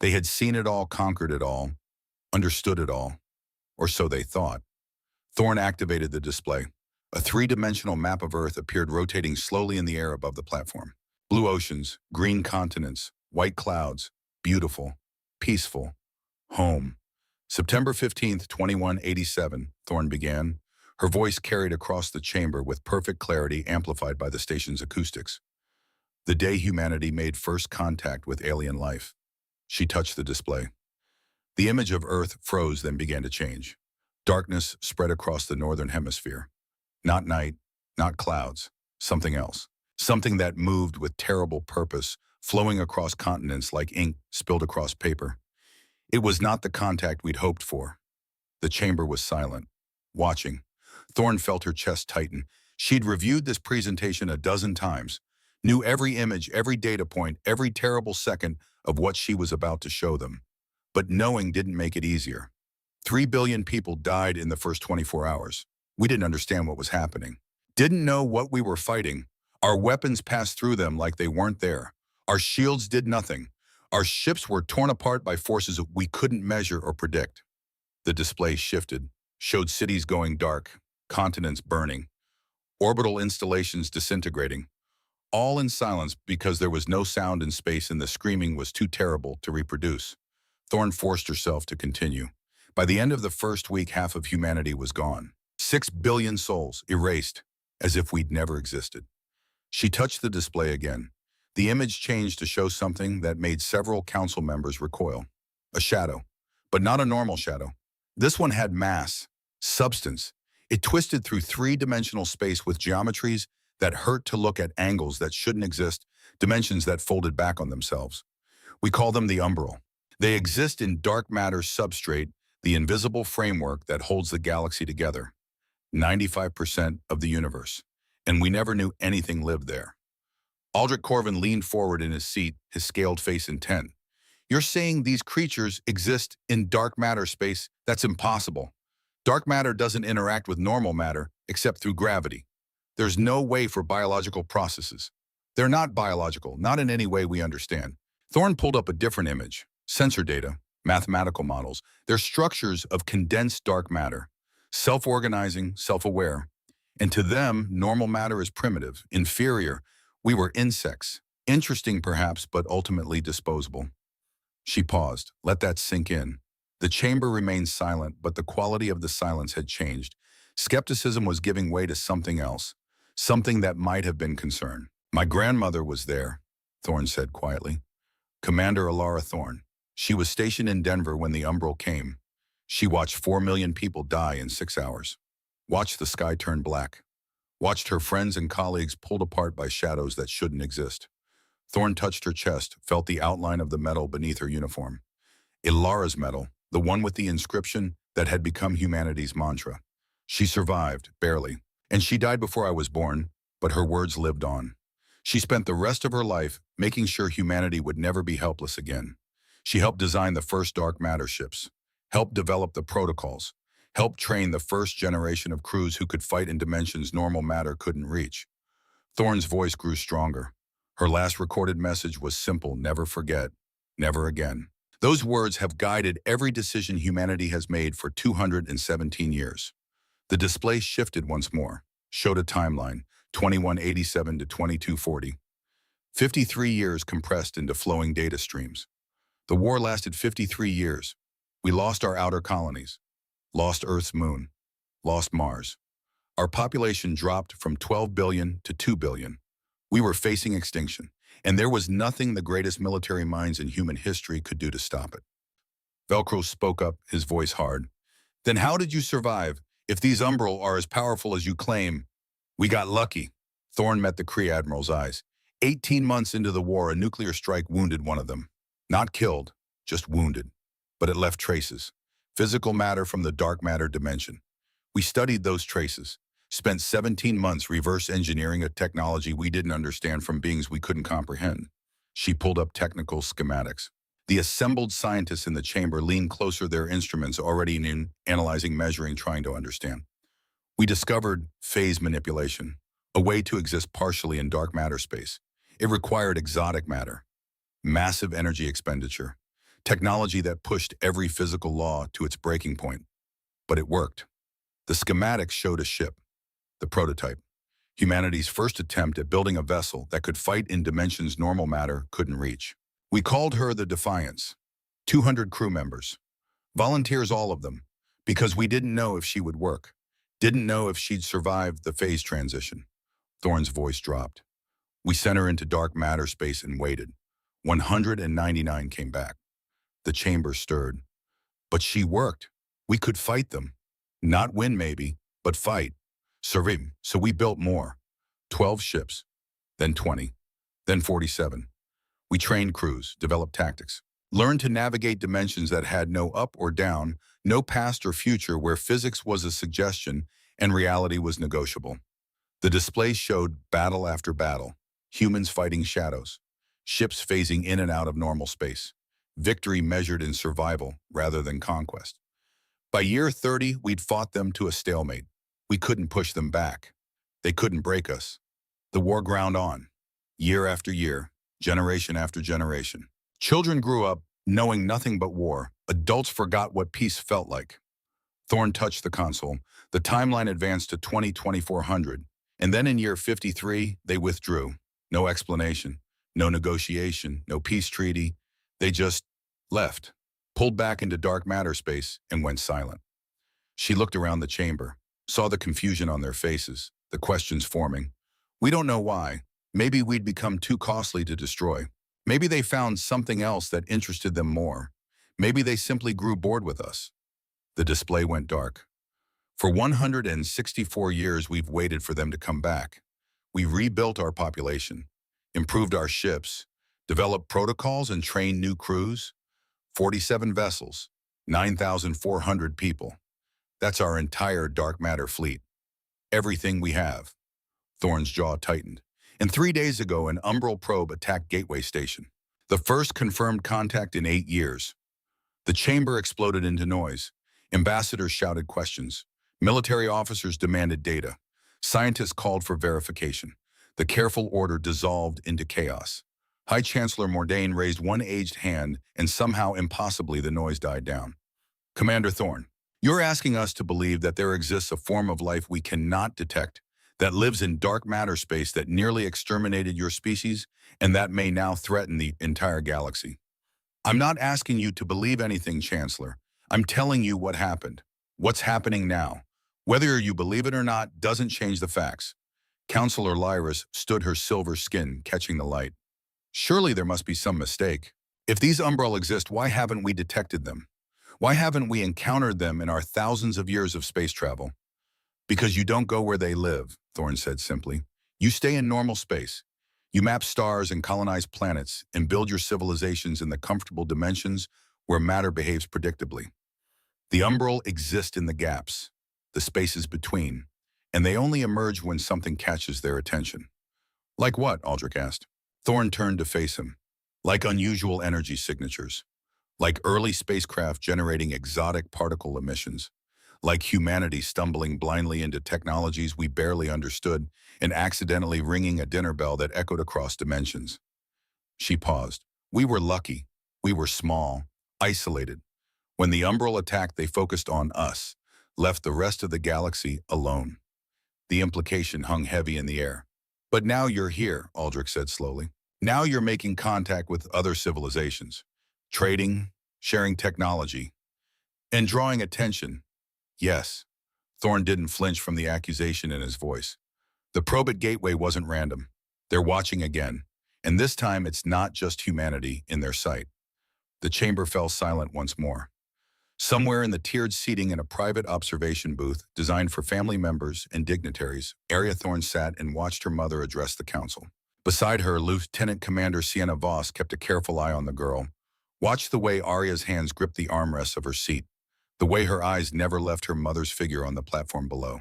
They had seen it all, conquered it all, understood it all, or so they thought. Thorne activated the display. A 3-dimensional map of Earth appeared, rotating slowly in the air above the platform. Blue oceans, green continents, white clouds, beautiful, peaceful, home. "September 15th, 2187, Thorne began. Her voice carried across the chamber with perfect clarity, amplified by the station's acoustics. "The day humanity made first contact with alien life." She touched the display. The image of Earth froze, then began to change. Darkness spread across the northern hemisphere. Not night, not clouds, something else. Something that moved with terrible purpose, flowing across continents like ink spilled across paper. It was not the contact we'd hoped for. The chamber was silent, watching. Thorne felt her chest tighten. She'd reviewed this presentation a dozen times, knew every image, every data point, every terrible second of what she was about to show them. But knowing didn't make it easier. 3 billion people died in the first 24 hours. We didn't understand what was happening. Didn't know what we were fighting. Our weapons passed through them like they weren't there. Our shields did nothing. Our ships were torn apart by forces we couldn't measure or predict. The display shifted, showed cities going dark, continents burning, orbital installations disintegrating, all in silence because there was no sound in space and the screaming was too terrible to reproduce. Thorne forced herself to continue. By the end of the first week, half of humanity was gone. 6 billion souls, erased, as if we'd never existed. She touched the display again. The image changed to show something that made several council members recoil. A shadow, but not a normal shadow. This one had mass, substance. It twisted through three-dimensional space with geometries that hurt to look at, angles that shouldn't exist, dimensions that folded back on themselves. We call them the umbral. They exist in dark matter substrate, the invisible framework that holds the galaxy together. 95% of the universe. And we never knew anything lived there. Aldrich Corvin leaned forward in his seat, his scaled face intent. You're saying these creatures exist in dark matter space? That's impossible. Dark matter doesn't interact with normal matter except through gravity. There's no way for biological processes. They're not biological, not in any way we understand. Thorne pulled up a different image. Sensor data, mathematical models. They're structures of condensed dark matter, self-organizing, self-aware. And to them, normal matter is primitive, inferior. We were insects. Interesting perhaps, but ultimately disposable. She paused. Let that sink in. The chamber remained silent, but the quality of the silence had changed. Skepticism was giving way to something else, something that might have been concern. My grandmother was there, Thorne said quietly. Commander Alara Thorne. She was stationed in Denver when the umbral came. She watched 4 million people die in 6 hours. Watched the sky turn black. Watched her friends and colleagues pulled apart by shadows that shouldn't exist. Thorne touched her chest, felt the outline of the metal beneath her uniform. Ilara's metal, the one with the inscription that had become humanity's mantra. She survived, barely. And she died before I was born, but her words lived on. She spent the rest of her life making sure humanity would never be helpless again. She helped design the first dark matter ships, helped develop the protocols, helped train the first generation of crews who could fight in dimensions normal matter couldn't reach. Thorne's voice grew stronger. Her last recorded message was simple: never forget, never again. Those words have guided every decision humanity has made for 217 years. The display shifted once more, showed a timeline, 2187 to 2240. 53 years compressed into flowing data streams. The war lasted 53 years. We lost our outer colonies, lost Earth's moon, lost Mars. Our population dropped from 12 billion to 2 billion. We were facing extinction, and there was nothing the greatest military minds in human history could do to stop it. Velcro spoke up, his voice hard. Then how did you survive? If these umbral are as powerful as you claim, we got lucky. Thorne met the Kree Admiral's eyes. 18 months into the war, a nuclear strike wounded one of them. Not killed, just wounded. But it left traces. Physical matter from the dark matter dimension. We studied those traces. Spent 17 months reverse engineering a technology we didn't understand from beings we couldn't comprehend. She pulled up technical schematics. The assembled scientists in the chamber leaned closer, their instruments already in analyzing, measuring, trying to understand. We discovered phase manipulation, a way to exist partially in dark matter space. It required exotic matter, massive energy expenditure, technology that pushed every physical law to its breaking point. But it worked. The schematics showed a ship, the prototype, humanity's first attempt at building a vessel that could fight in dimensions normal matter couldn't reach. We called her the Defiance. 200 crew members. Volunteers, all of them, because we didn't know if she would work. Didn't know if she'd survive the phase transition. Thorne's voice dropped. We sent her into dark matter space and waited. 199 came back. The chamber stirred. But she worked. We could fight them. Not win maybe, but fight. Survive. So we built more. 12 ships, then 20, then 47. We trained crews, developed tactics, learned to navigate dimensions that had no up or down, no past or future, where physics was a suggestion and reality was negotiable. The display showed battle after battle, humans fighting shadows, ships phasing in and out of normal space, victory measured in survival rather than conquest. By year 30, we'd fought them to a stalemate. We couldn't push them back. They couldn't break us. The war ground on, year after year, generation after generation. Children grew up knowing nothing but war. Adults forgot what peace felt like. Thorne touched the console. The timeline advanced to 2400. And then in year 53, they withdrew. No explanation, no negotiation, no peace treaty. They just left. pulled back into dark matter space, and went silent. She looked around the chamber, saw the confusion on their faces, the questions forming. We don't know why. Maybe we'd become too costly to destroy. Maybe they found something else that interested them more. Maybe they simply grew bored with us. The display went dark. For 164 years, we've waited for them to come back. We rebuilt our population, improved our ships, developed protocols and trained new crews. 47 vessels, 9,400 people. That's our entire dark matter fleet. Everything we have. Thorne's jaw tightened. And 3 days ago, an Umbral probe attacked Gateway Station. The first confirmed contact in 8 years. The chamber exploded into noise. Ambassadors shouted questions. Military officers demanded data. Scientists called for verification. The careful order dissolved into chaos. High Chancellor Mordain raised one aged hand, and somehow, impossibly, the noise died down. Commander Thorne, you're asking us to believe that there exists a form of life we cannot detect, that lives in dark matter space that nearly exterminated your species, and that may now threaten the entire galaxy. I'm not asking you to believe anything, Chancellor. I'm telling you what happened. What's happening now. Whether you believe it or not doesn't change the facts. Counselor Lyris stood, her silver skin catching the light. Surely there must be some mistake. If these Umbral exist, why haven't we detected them? Why haven't we encountered them in our thousands of years of space travel? Because you don't go where they live, Thorne said simply. You stay in normal space. You map stars and colonize planets and build your civilizations in the comfortable dimensions where matter behaves predictably. The Umbral exist in the gaps, the spaces between, and they only emerge when something catches their attention. Like what? Aldrich asked. Thorne turned to face him. Like unusual energy signatures. Like early spacecraft generating exotic particle emissions. Like humanity stumbling blindly into technologies we barely understood and accidentally ringing a dinner bell that echoed across dimensions. She paused. We were lucky. We were small, isolated. When the Umbral attacked, they focused on us, left the rest of the galaxy alone. The implication hung heavy in the air. But now you're here, Aldrich said slowly. Now you're making contact with other civilizations, trading, sharing technology, and drawing attention. Yes. Thorne didn't flinch from the accusation in his voice. The probe at Gateway wasn't random. They're watching again, and this time it's not just humanity in their sight. The chamber fell silent once more. Somewhere in the tiered seating in a private observation booth designed for family members and dignitaries, Arya Thorne sat and watched her mother address the council. Beside her, Lieutenant Commander Sienna Voss kept a careful eye on the girl. Watched the way Arya's hands gripped the armrests of her seat, the way her eyes never left her mother's figure on the platform below.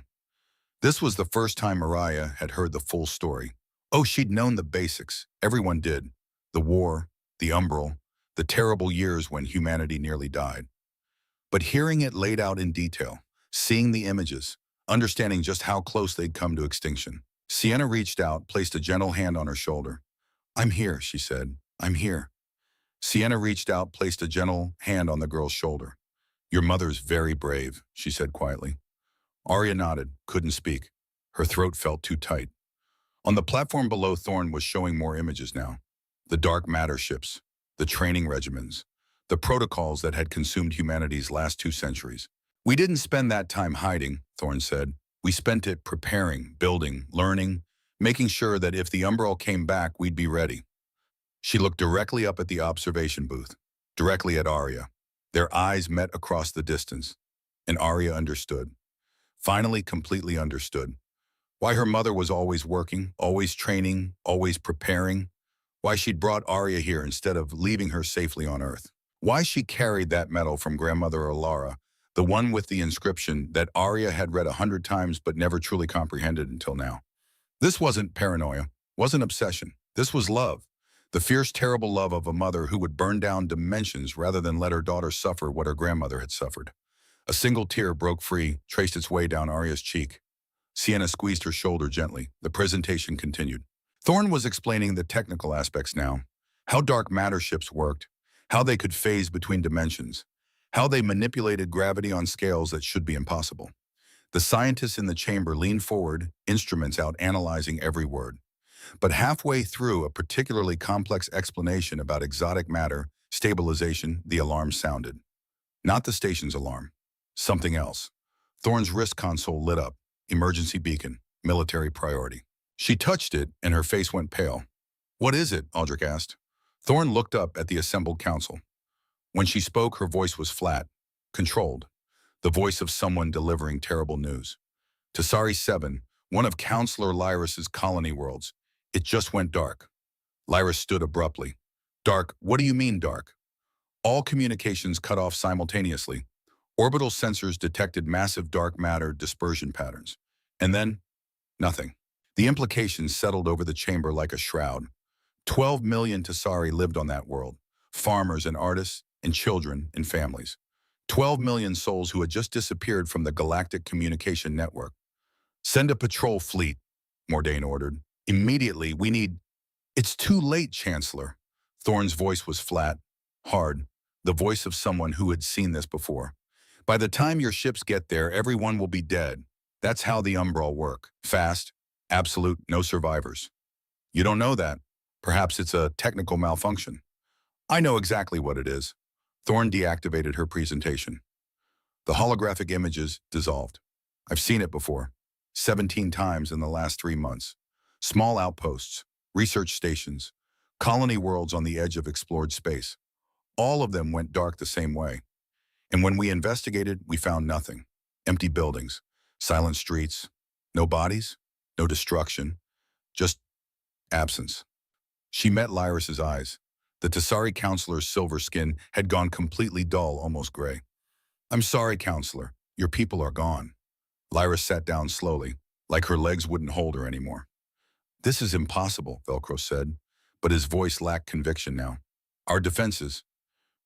This was the first time Arya had heard the full story. Oh, she'd known the basics. Everyone did. The war, the Umbral, the terrible years when humanity nearly died. But hearing it laid out in detail, seeing the images, understanding just how close they'd come to extinction. Sienna reached out, placed a gentle hand on her shoulder. I'm here, she said. I'm here. Sienna reached out, placed a gentle hand on the girl's shoulder. Your mother's very brave, she said quietly. Arya nodded, couldn't speak. Her throat felt too tight. On the platform below, Thorne was showing more images now. The dark matter ships, the training regimens, the protocols that had consumed humanity's last 2 centuries. We didn't spend that time hiding, Thorne said. We spent it preparing, building, learning, making sure that if the Umbral came back, we'd be ready. She looked directly up at the observation booth, directly at Arya. Their eyes met across the distance, and Arya understood. Finally, completely understood. Why her mother was always working, always training, always preparing. Why she'd brought Arya here instead of leaving her safely on Earth. Why she carried that medal from grandmother Alara, the one with the inscription that Arya had read 100 times but never truly comprehended until now. This wasn't paranoia, wasn't obsession. This was love. The fierce, terrible love of a mother who would burn down dimensions rather than let her daughter suffer what her grandmother had suffered. A single tear broke free, traced its way down Arya's cheek. Sienna squeezed her shoulder gently. The presentation continued. Thorne was explaining the technical aspects now. How dark matter ships worked, how they could phase between dimensions, how they manipulated gravity on scales that should be impossible. The scientists in the chamber leaned forward, instruments out analyzing every word. But halfway through a particularly complex explanation about exotic matter, Stabilization, the alarm sounded. Not the station's alarm. Something else. Thorne's wrist console lit up. Emergency beacon. Military priority. She touched it, and her face went pale. "What is it?" Aldrich asked. Thorne looked up at the assembled council. When she spoke, her voice was flat, controlled, the voice of someone delivering terrible news. Tasari 7, one of Counselor Lyris's colony worlds. It just went dark. Lyris stood abruptly. "Dark? What do you mean dark?" "All communications cut off simultaneously. Orbital sensors detected massive dark matter dispersion patterns. And then, nothing." The implications settled over the chamber like a shroud. 12 million Tasari lived on that world, farmers and artists and children and families. 12 million souls who had just disappeared from the Galactic Communication Network. "Send a patrol fleet," Mordain ordered. "Immediately, we need—" "It's too late, Chancellor." Thorne's voice was flat, hard, the voice of someone who had seen this before. "By the time your ships get there, everyone will be dead. That's how the Umbral work. Fast, absolute, no survivors." "You don't know that. Perhaps it's a technical malfunction." "I know exactly what it is." Thorne deactivated her presentation. The holographic images dissolved. "I've seen it before. 17 times in the last 3 months. Small outposts, research stations, colony worlds on the edge of explored space. All of them went dark the same way. And when we investigated, we found nothing. Empty buildings, silent streets, no bodies, no destruction, just absence." She met Lyris's eyes. The Tasari counselor's silver skin had gone completely dull, almost gray. "I'm sorry, Counselor. Your people are gone." Lyris sat down slowly, like her legs wouldn't hold her anymore. "This is impossible," Velcro said, but his voice lacked conviction now. "Our defenses—"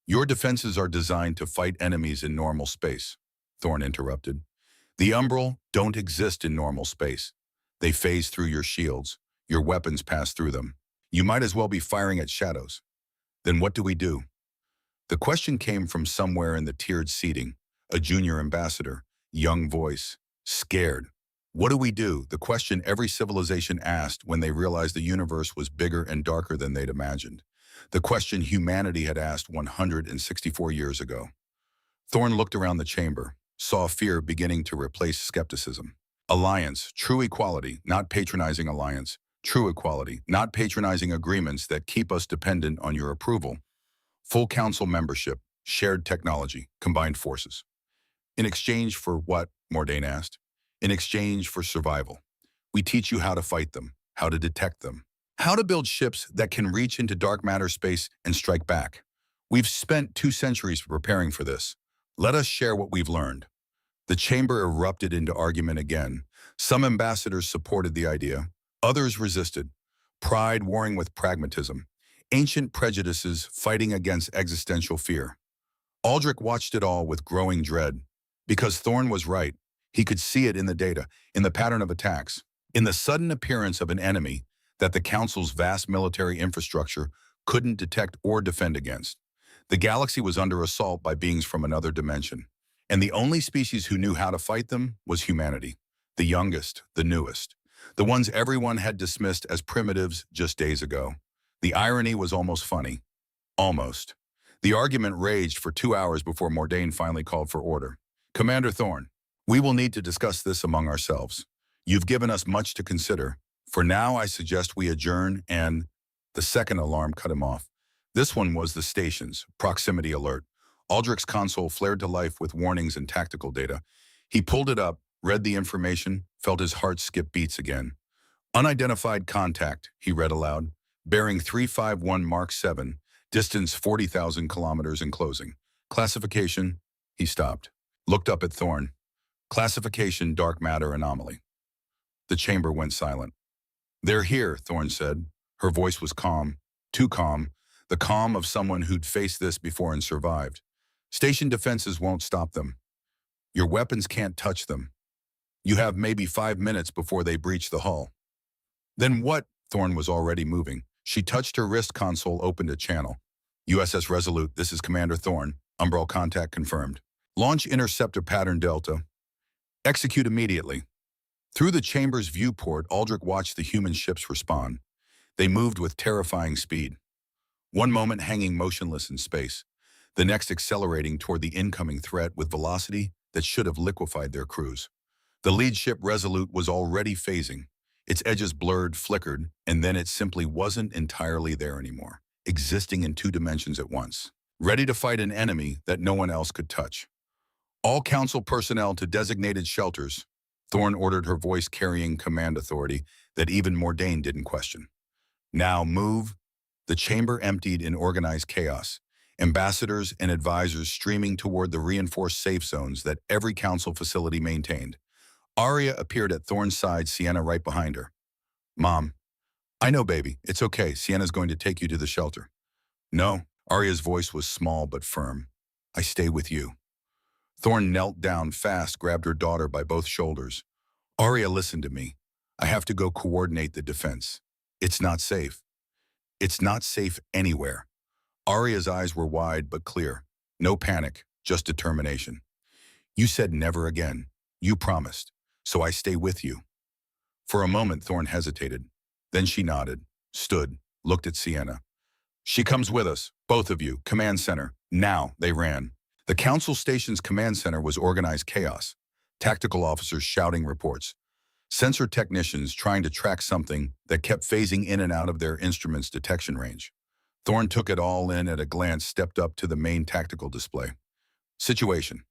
"Your defenses are designed to fight enemies in normal space," Thorne interrupted. "The Umbral don't exist in normal space. They phase through your shields. Your weapons pass through them. You might as well be firing at shadows. Then what do we do?" The question came from somewhere in the tiered seating, a junior ambassador, young voice, scared. What do we do? The question every civilization asked when they realized the universe was bigger and darker than they'd imagined. The question humanity had asked 164 years ago. Thorne looked around the chamber, saw fear beginning to replace skepticism. Alliance, true equality, not patronizing alliance. True equality, not patronizing agreements that keep us dependent on your approval. Full council membership, shared technology, combined forces. "In exchange for what?" Mordain asked. "In exchange for survival. We teach you how to fight them, how to detect them, how to build ships that can reach into dark matter space and strike back. We've spent 2 centuries preparing for this. Let us share what we've learned." The chamber erupted into argument again. Some ambassadors supported the idea. Others resisted. Pride warring with pragmatism. Ancient prejudices fighting against existential fear. Aldrich watched it all with growing dread. Because Thorne was right. He could see it in the data, in the pattern of attacks, in the sudden appearance of an enemy that the Council's vast military infrastructure couldn't detect or defend against. The galaxy was under assault by beings from another dimension. And the only species who knew how to fight them was humanity. The youngest, the newest. The ones everyone had dismissed as primitives just days ago. The irony was almost funny. Almost. The argument raged for 2 hours before Mordain finally called for order. "Commander Thorne, we will need to discuss this among ourselves. You've given us much to consider. For now, I suggest we adjourn and—" The second alarm cut him off. This one was the station's proximity alert. Aldrich's console flared to life with warnings and tactical data. He pulled it up, read the information, felt his heart skip beats again. "Unidentified contact," he read aloud. "Bearing 351 Mark 7, distance 40,000 kilometers and closing. Classification—" He stopped, looked up at Thorne. "Classification dark matter anomaly." The chamber went silent. "They're here," Thorne said. Her voice was calm, too calm, the calm of someone who'd faced this before and survived. "Station defenses won't stop them. Your weapons can't touch them. You have maybe 5 minutes before they breach the hull." "Then what?" Thorne was already moving. She touched her wrist console, opened a channel. "USS Resolute, this is Commander Thorne. Umbral contact confirmed. Launch interceptor pattern Delta. Execute immediately." Through the chamber's viewport, Aldrich watched the human ships respond. They moved with terrifying speed. One moment hanging motionless in space, the next accelerating toward the incoming threat with velocity that should have liquefied their crews. The lead ship Resolute was already phasing. Its edges blurred, flickered, and then it simply wasn't entirely there anymore, existing in two dimensions at once, ready to fight an enemy that no one else could touch. All Council personnel to designated shelters, Thorne ordered, her voice carrying command authority that even Mordain didn't question. Now move. The chamber emptied in organized chaos, ambassadors and advisors streaming toward the reinforced safe zones that every Council facility maintained. Arya appeared at Thorne's side, Sienna right behind her. Mom, I know, baby. It's okay. Sienna's going to take you to the shelter. No, Arya's voice was small but firm. I stay with you. Thorne knelt down fast, grabbed her daughter by both shoulders. Arya, listen to me. I have to go coordinate the defense. It's not safe. It's not safe anywhere. Arya's eyes were wide but clear. No panic, just determination. You said never again. You promised. So I stay with you. For a moment, Thorne hesitated. Then she nodded, stood, looked at Sienna. She comes with us, both of you, command center. Now, they ran. The Council Station's command center was organized chaos. Tactical officers shouting reports. Sensor technicians trying to track something that kept phasing in and out of their instrument's detection range. Thorne took it all in at a glance, stepped up to the main tactical display. Situation.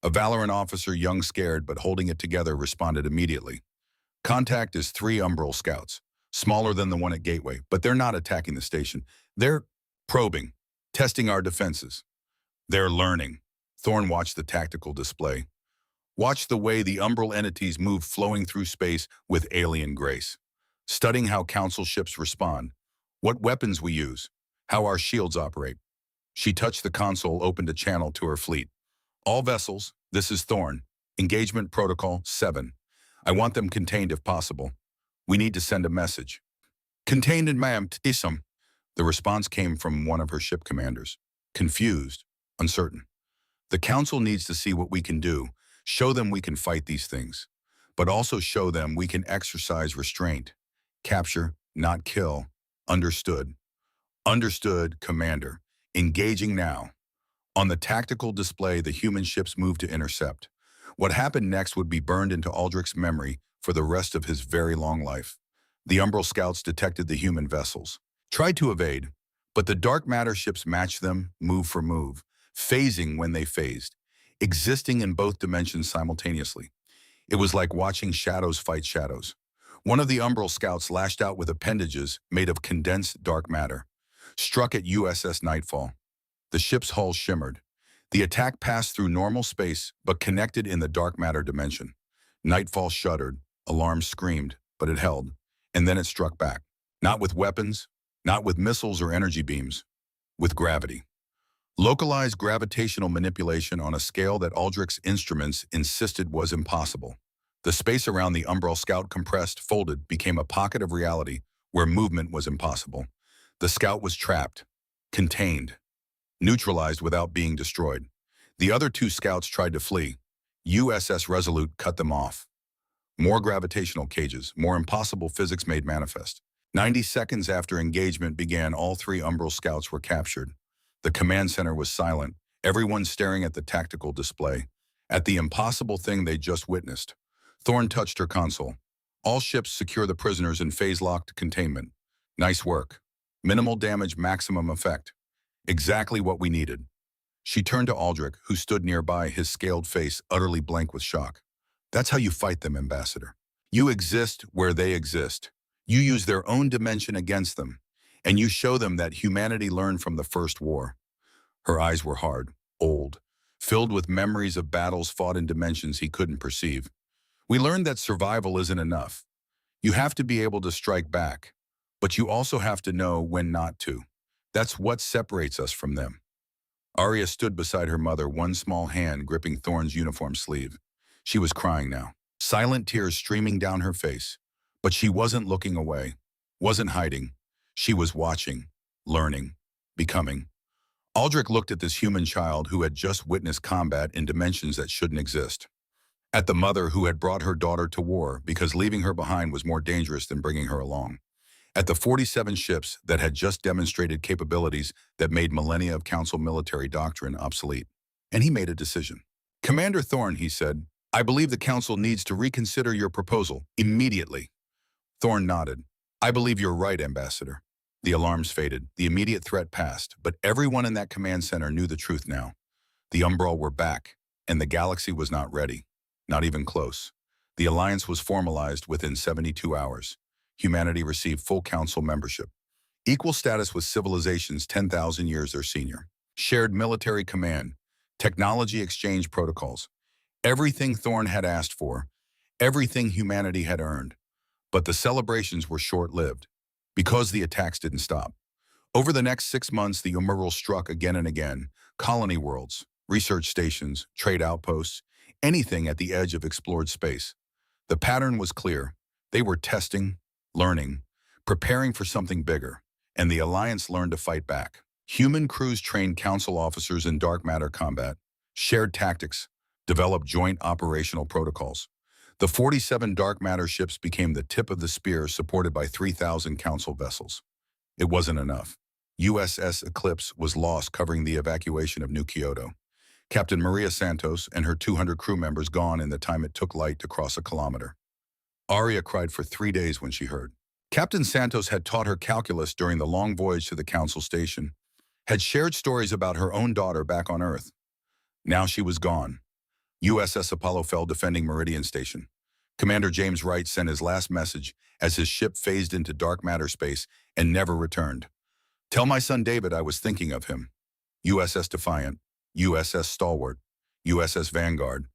A Valorant officer, young, scared, but holding it together, responded immediately. Contact is 3 Umbral scouts, smaller than the one at Gateway, but they're not attacking the station. They're probing, testing our defenses. They're learning. Thorne watched the tactical display. Watched the way the Umbral entities move, flowing through space with alien grace. Studying how Council ships respond, what weapons we use, how our shields operate. She touched the console, opened a channel to her fleet. All vessels, this is Thorne. Engagement Protocol 7. I want them contained if possible. We need to send a message. Contained in ma'am, Tisum. The response came from one of her ship commanders. Confused, uncertain. The Council needs to see what we can do, show them we can fight these things, but also show them we can exercise restraint. Capture, not kill. Understood. Understood, Commander. Engaging now. On the tactical display, the human ships moved to intercept. What happened next would be burned into Aldrich's memory for the rest of his very long life. The Umbral scouts detected the human vessels, tried to evade, but the dark matter ships matched them move for move, phasing when they phased, existing in both dimensions simultaneously. It was like watching shadows fight shadows. One of the Umbral scouts lashed out with appendages made of condensed dark matter, struck at USS Nightfall. The ship's hull shimmered. The attack passed through normal space, but connected in the dark matter dimension. Nightfall shuddered, alarms screamed, but it held, and then it struck back. Not with weapons, not with missiles or energy beams, with gravity. Localized gravitational manipulation on a scale that Aldrich's instruments insisted was impossible. The space around the Umbral scout compressed, folded, became a pocket of reality where movement was impossible. The scout was trapped, contained, neutralized without being destroyed. The other 2 scouts tried to flee. USS Resolute cut them off. More gravitational cages, more impossible physics made manifest. 90 seconds after engagement began, all 3 Umbral scouts were captured. The command center was silent, everyone staring at the tactical display, at the impossible thing they just witnessed. Thorne touched her console. All ships secure the prisoners in phase-locked containment. Nice work. Minimal damage, maximum effect. Exactly what we needed. She turned to Aldrich, who stood nearby, his scaled face utterly blank with shock. That's how you fight them, Ambassador. You exist where they exist. You use their own dimension against them, and you show them that humanity learned from the First War. Her eyes were hard, old, filled with memories of battles fought in dimensions he couldn't perceive. We learned that survival isn't enough. You have to be able to strike back, but you also have to know when not to. That's what separates us from them. Arya stood beside her mother, one small hand gripping Thorne's uniform sleeve. She was crying now, silent tears streaming down her face. But she wasn't looking away, wasn't hiding. She was watching, learning, becoming. Aldrich looked at this human child who had just witnessed combat in dimensions that shouldn't exist. At the mother who had brought her daughter to war because leaving her behind was more dangerous than bringing her along. at the 47 ships that had just demonstrated capabilities that made millennia of Council military doctrine obsolete. And he made a decision. Commander Thorne, he said, I believe the Council needs to reconsider your proposal immediately. Thorne nodded. I believe you're right, Ambassador. The alarms faded, the immediate threat passed, but everyone in that command center knew the truth now. The Umbral were back, and the galaxy was not ready. Not even close. The alliance was formalized within 72 hours. Humanity received full Council membership. Equal status with civilizations 10,000 years their senior. Shared military command. Technology exchange protocols. Everything Thorne had asked for. Everything humanity had earned. But the celebrations were short-lived, because the attacks didn't stop. Over the next 6 months, the Umbral struck again and again. Colony worlds, research stations, trade outposts, anything at the edge of explored space. The pattern was clear. They were testing, learning, preparing for something bigger, and the Alliance learned to fight back. Human crews trained Council officers in dark matter combat, shared tactics, developed joint operational protocols. The 47 dark matter ships became the tip of the spear supported by 3,000 Council vessels. It wasn't enough. USS Eclipse was lost covering the evacuation of New Kyoto. Captain Maria Santos and her 200 crew members gone in the time it took light to cross a kilometer. Arya cried for 3 days when she heard. Captain Santos had taught her calculus during the long voyage to the Council station, had shared stories about her own daughter back on Earth. Now she was gone. USS Apollo fell defending Meridian Station. Commander James Wright sent his last message as his ship phased into dark matter space and never returned. Tell my son David I was thinking of him. USS Defiant, USS Stalwart, USS Vanguard,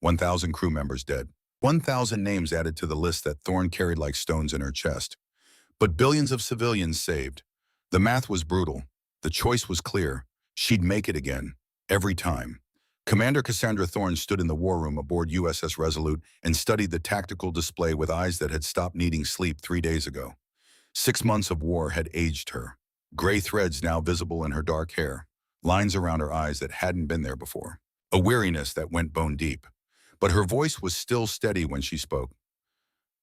1,000 crew members dead. 1,000 names added to the list that Thorne carried like stones in her chest. But billions of civilians saved. The math was brutal. The choice was clear. She'd make it again, every time. Commander Cassandra Thorne stood in the war room aboard USS Resolute and studied the tactical display with eyes that had stopped needing sleep 3 days ago. 6 months of war had aged her. Gray threads now visible in her dark hair, lines around her eyes that hadn't been there before. A weariness that went bone deep. But her voice was still steady when she spoke.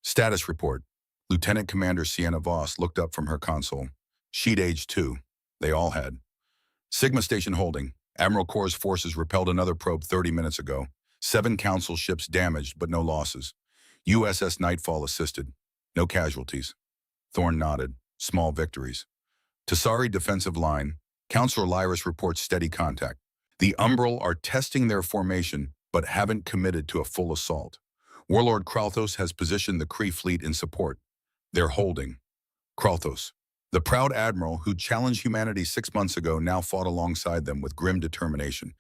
Status report. Lieutenant Commander Sienna Voss looked up from her console. She'd aged too. They all had. Sigma Station holding. Admiral Corps' forces repelled another probe 30 minutes ago. 7 Council ships damaged, but no losses. USS Nightfall assisted. No casualties. Thorne nodded. Small victories. Tasari defensive line. Counselor Lyris reports steady contact. The Umbral are testing their formation, but haven't committed to a full assault. Warlord Kralthos has positioned the Kree fleet in support. They're holding. Kralthos, the proud admiral who challenged humanity 6 months ago, now fought alongside them with grim determination.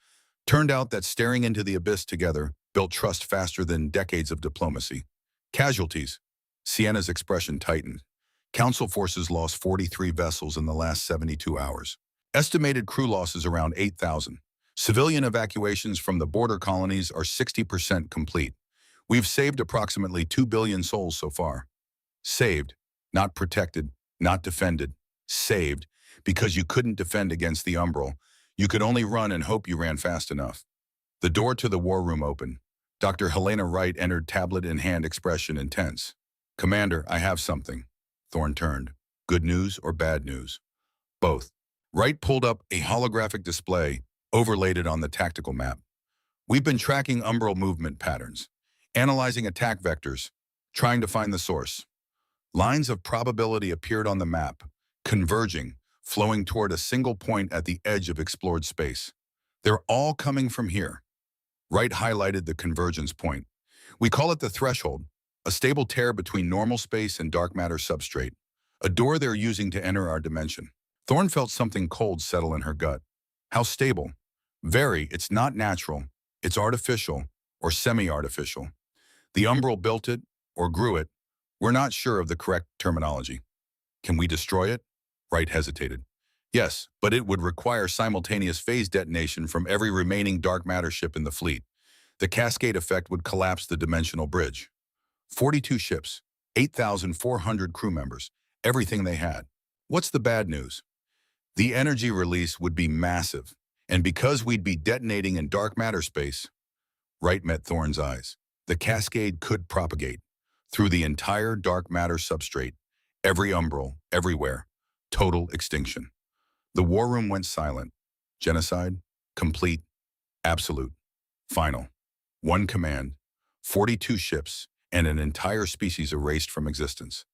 Turned out that staring into the abyss together built trust faster than decades of diplomacy. Casualties. Sienna's expression tightened. Council forces lost 43 vessels in the last 72 hours. Estimated crew losses around 8,000. Civilian evacuations from the border colonies are 60% complete. We've saved approximately 2 billion souls so far. Saved, not protected, not defended. Saved, because you couldn't defend against the Umbral. You could only run and hope you ran fast enough. The door to the war room opened. Dr. Helena Wright entered, tablet in hand, expression intense. Commander, I have something. Thorne turned. Good news or bad news? Both. Wright pulled up a holographic display, overlaid it on the tactical map. We've been tracking Umbral movement patterns, analyzing attack vectors, trying to find the source. Lines of probability appeared on the map, converging, flowing toward a single point at the edge of explored space. They're all coming from here. Wright highlighted the convergence point. We call it the threshold, a stable tear between normal space and dark matter substrate, a door they're using to enter our dimension. Thorne felt something cold settle in her gut. How stable? Very. It's not natural. It's artificial or semi-artificial. The Umbral built it or grew it. We're not sure of the correct terminology. Can we destroy it? Wright hesitated. Yes, but it would require simultaneous phase detonation from every remaining dark matter ship in the fleet. The cascade effect would collapse the dimensional bridge. 42 ships, 8,400 crew members, everything they had. What's the bad news? The energy release would be massive, and because we'd be detonating in dark matter space, Wright met Thorne's eyes. The cascade could propagate through the entire dark matter substrate, Every umbral, everywhere. Total extinction. The war room went silent. Genocide. Complete. Absolute. Final. One command. 42 ships, and an entire species erased from existence.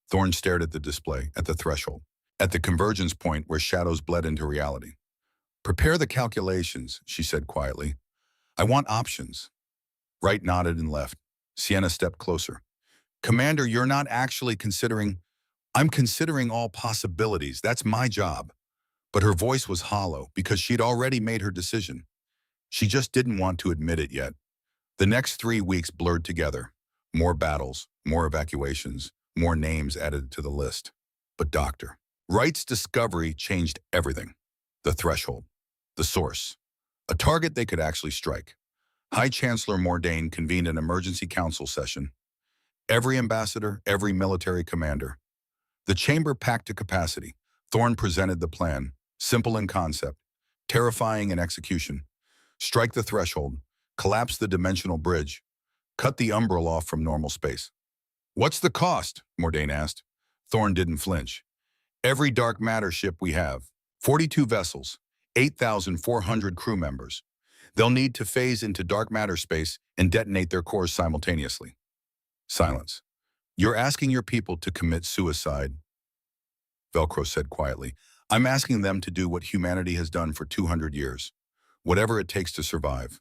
Thorne stared at the display, at the threshold, at the convergence point where shadows bled into reality. Prepare the calculations, she said quietly. I want options. Wright nodded and left. Sienna stepped closer. Commander, you're not actually considering... I'm considering all possibilities. That's my job. But her voice was hollow because she'd already made her decision. She just didn't want to admit it yet. The next 3 weeks blurred together. More battles, more evacuations, more names added to the list. But Dr. Wright's discovery changed everything. The threshold. The source. A target they could actually strike. High Chancellor Mordain convened an emergency council session. Every ambassador, every military commander. The chamber packed to capacity. Thorne presented the plan, simple in concept, terrifying in execution. Strike the threshold, collapse the dimensional bridge, cut the umbral off from normal space. What's the cost? Mordain asked. Thorne didn't flinch. Every dark matter ship we have, 42 vessels, 8,400 crew members. They'll need to phase into dark matter space and detonate their cores simultaneously. Silence. You're asking your people to commit suicide, Velcro said quietly. I'm asking them to do what humanity has done for 200 years. Whatever it takes to survive.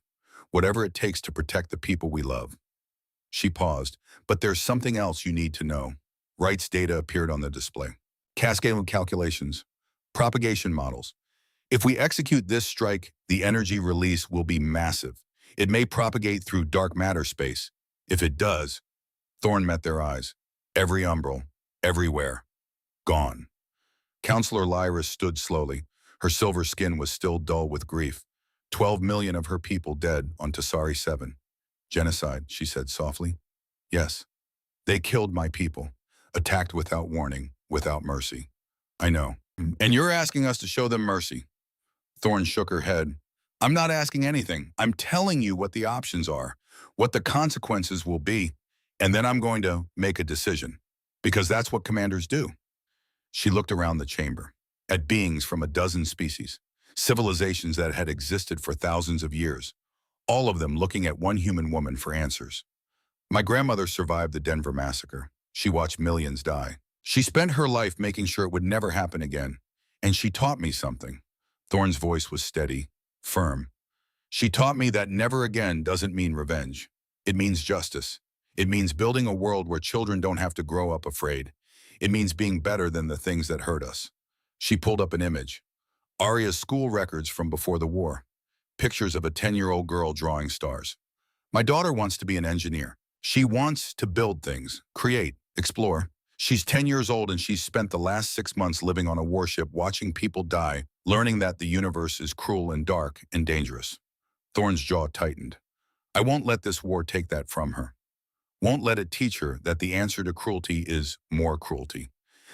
Whatever it takes to protect the people we love. She paused. But there's something else you need to know. Wright's data appeared on the display. Cascade of calculations. Propagation models. If we execute this strike, the energy release will be massive. It may propagate through dark matter space. If it does, Thorne met their eyes. Every umbral, everywhere, gone. Counselor Lyra stood slowly. Her silver skin was still dull with grief. 12 million of her people dead on Tassari 7. Genocide, she said softly. Yes, they killed my people, attacked without warning, without mercy. I know. And you're asking us to show them mercy. Thorne shook her head. I'm not asking anything. I'm telling you what the options are, what the consequences will be, and then I'm going to make a decision, because that's what commanders do. She looked around the chamber, at beings from a dozen species, civilizations that had existed for thousands of years, all of them looking at one human woman for answers. My grandmother survived the Denver massacre. She watched millions die. She spent her life making sure it would never happen again, and she taught me something. Thorne's voice was steady, firm. She taught me that never again doesn't mean revenge. It means justice. It means building a world where children don't have to grow up afraid. It means being better than the things that hurt us. She pulled up an image. Aria's school records from before the war. Pictures of a 10-year-old girl drawing stars. My daughter wants to be an engineer. She wants to build things, create, explore. She's 10 years old and she's spent the last 6 months living on a warship watching people die, learning that the universe is cruel and dark and dangerous. Thorne's jaw tightened. I won't let this war take that from her. Won't let it teach her that the answer to cruelty is more cruelty,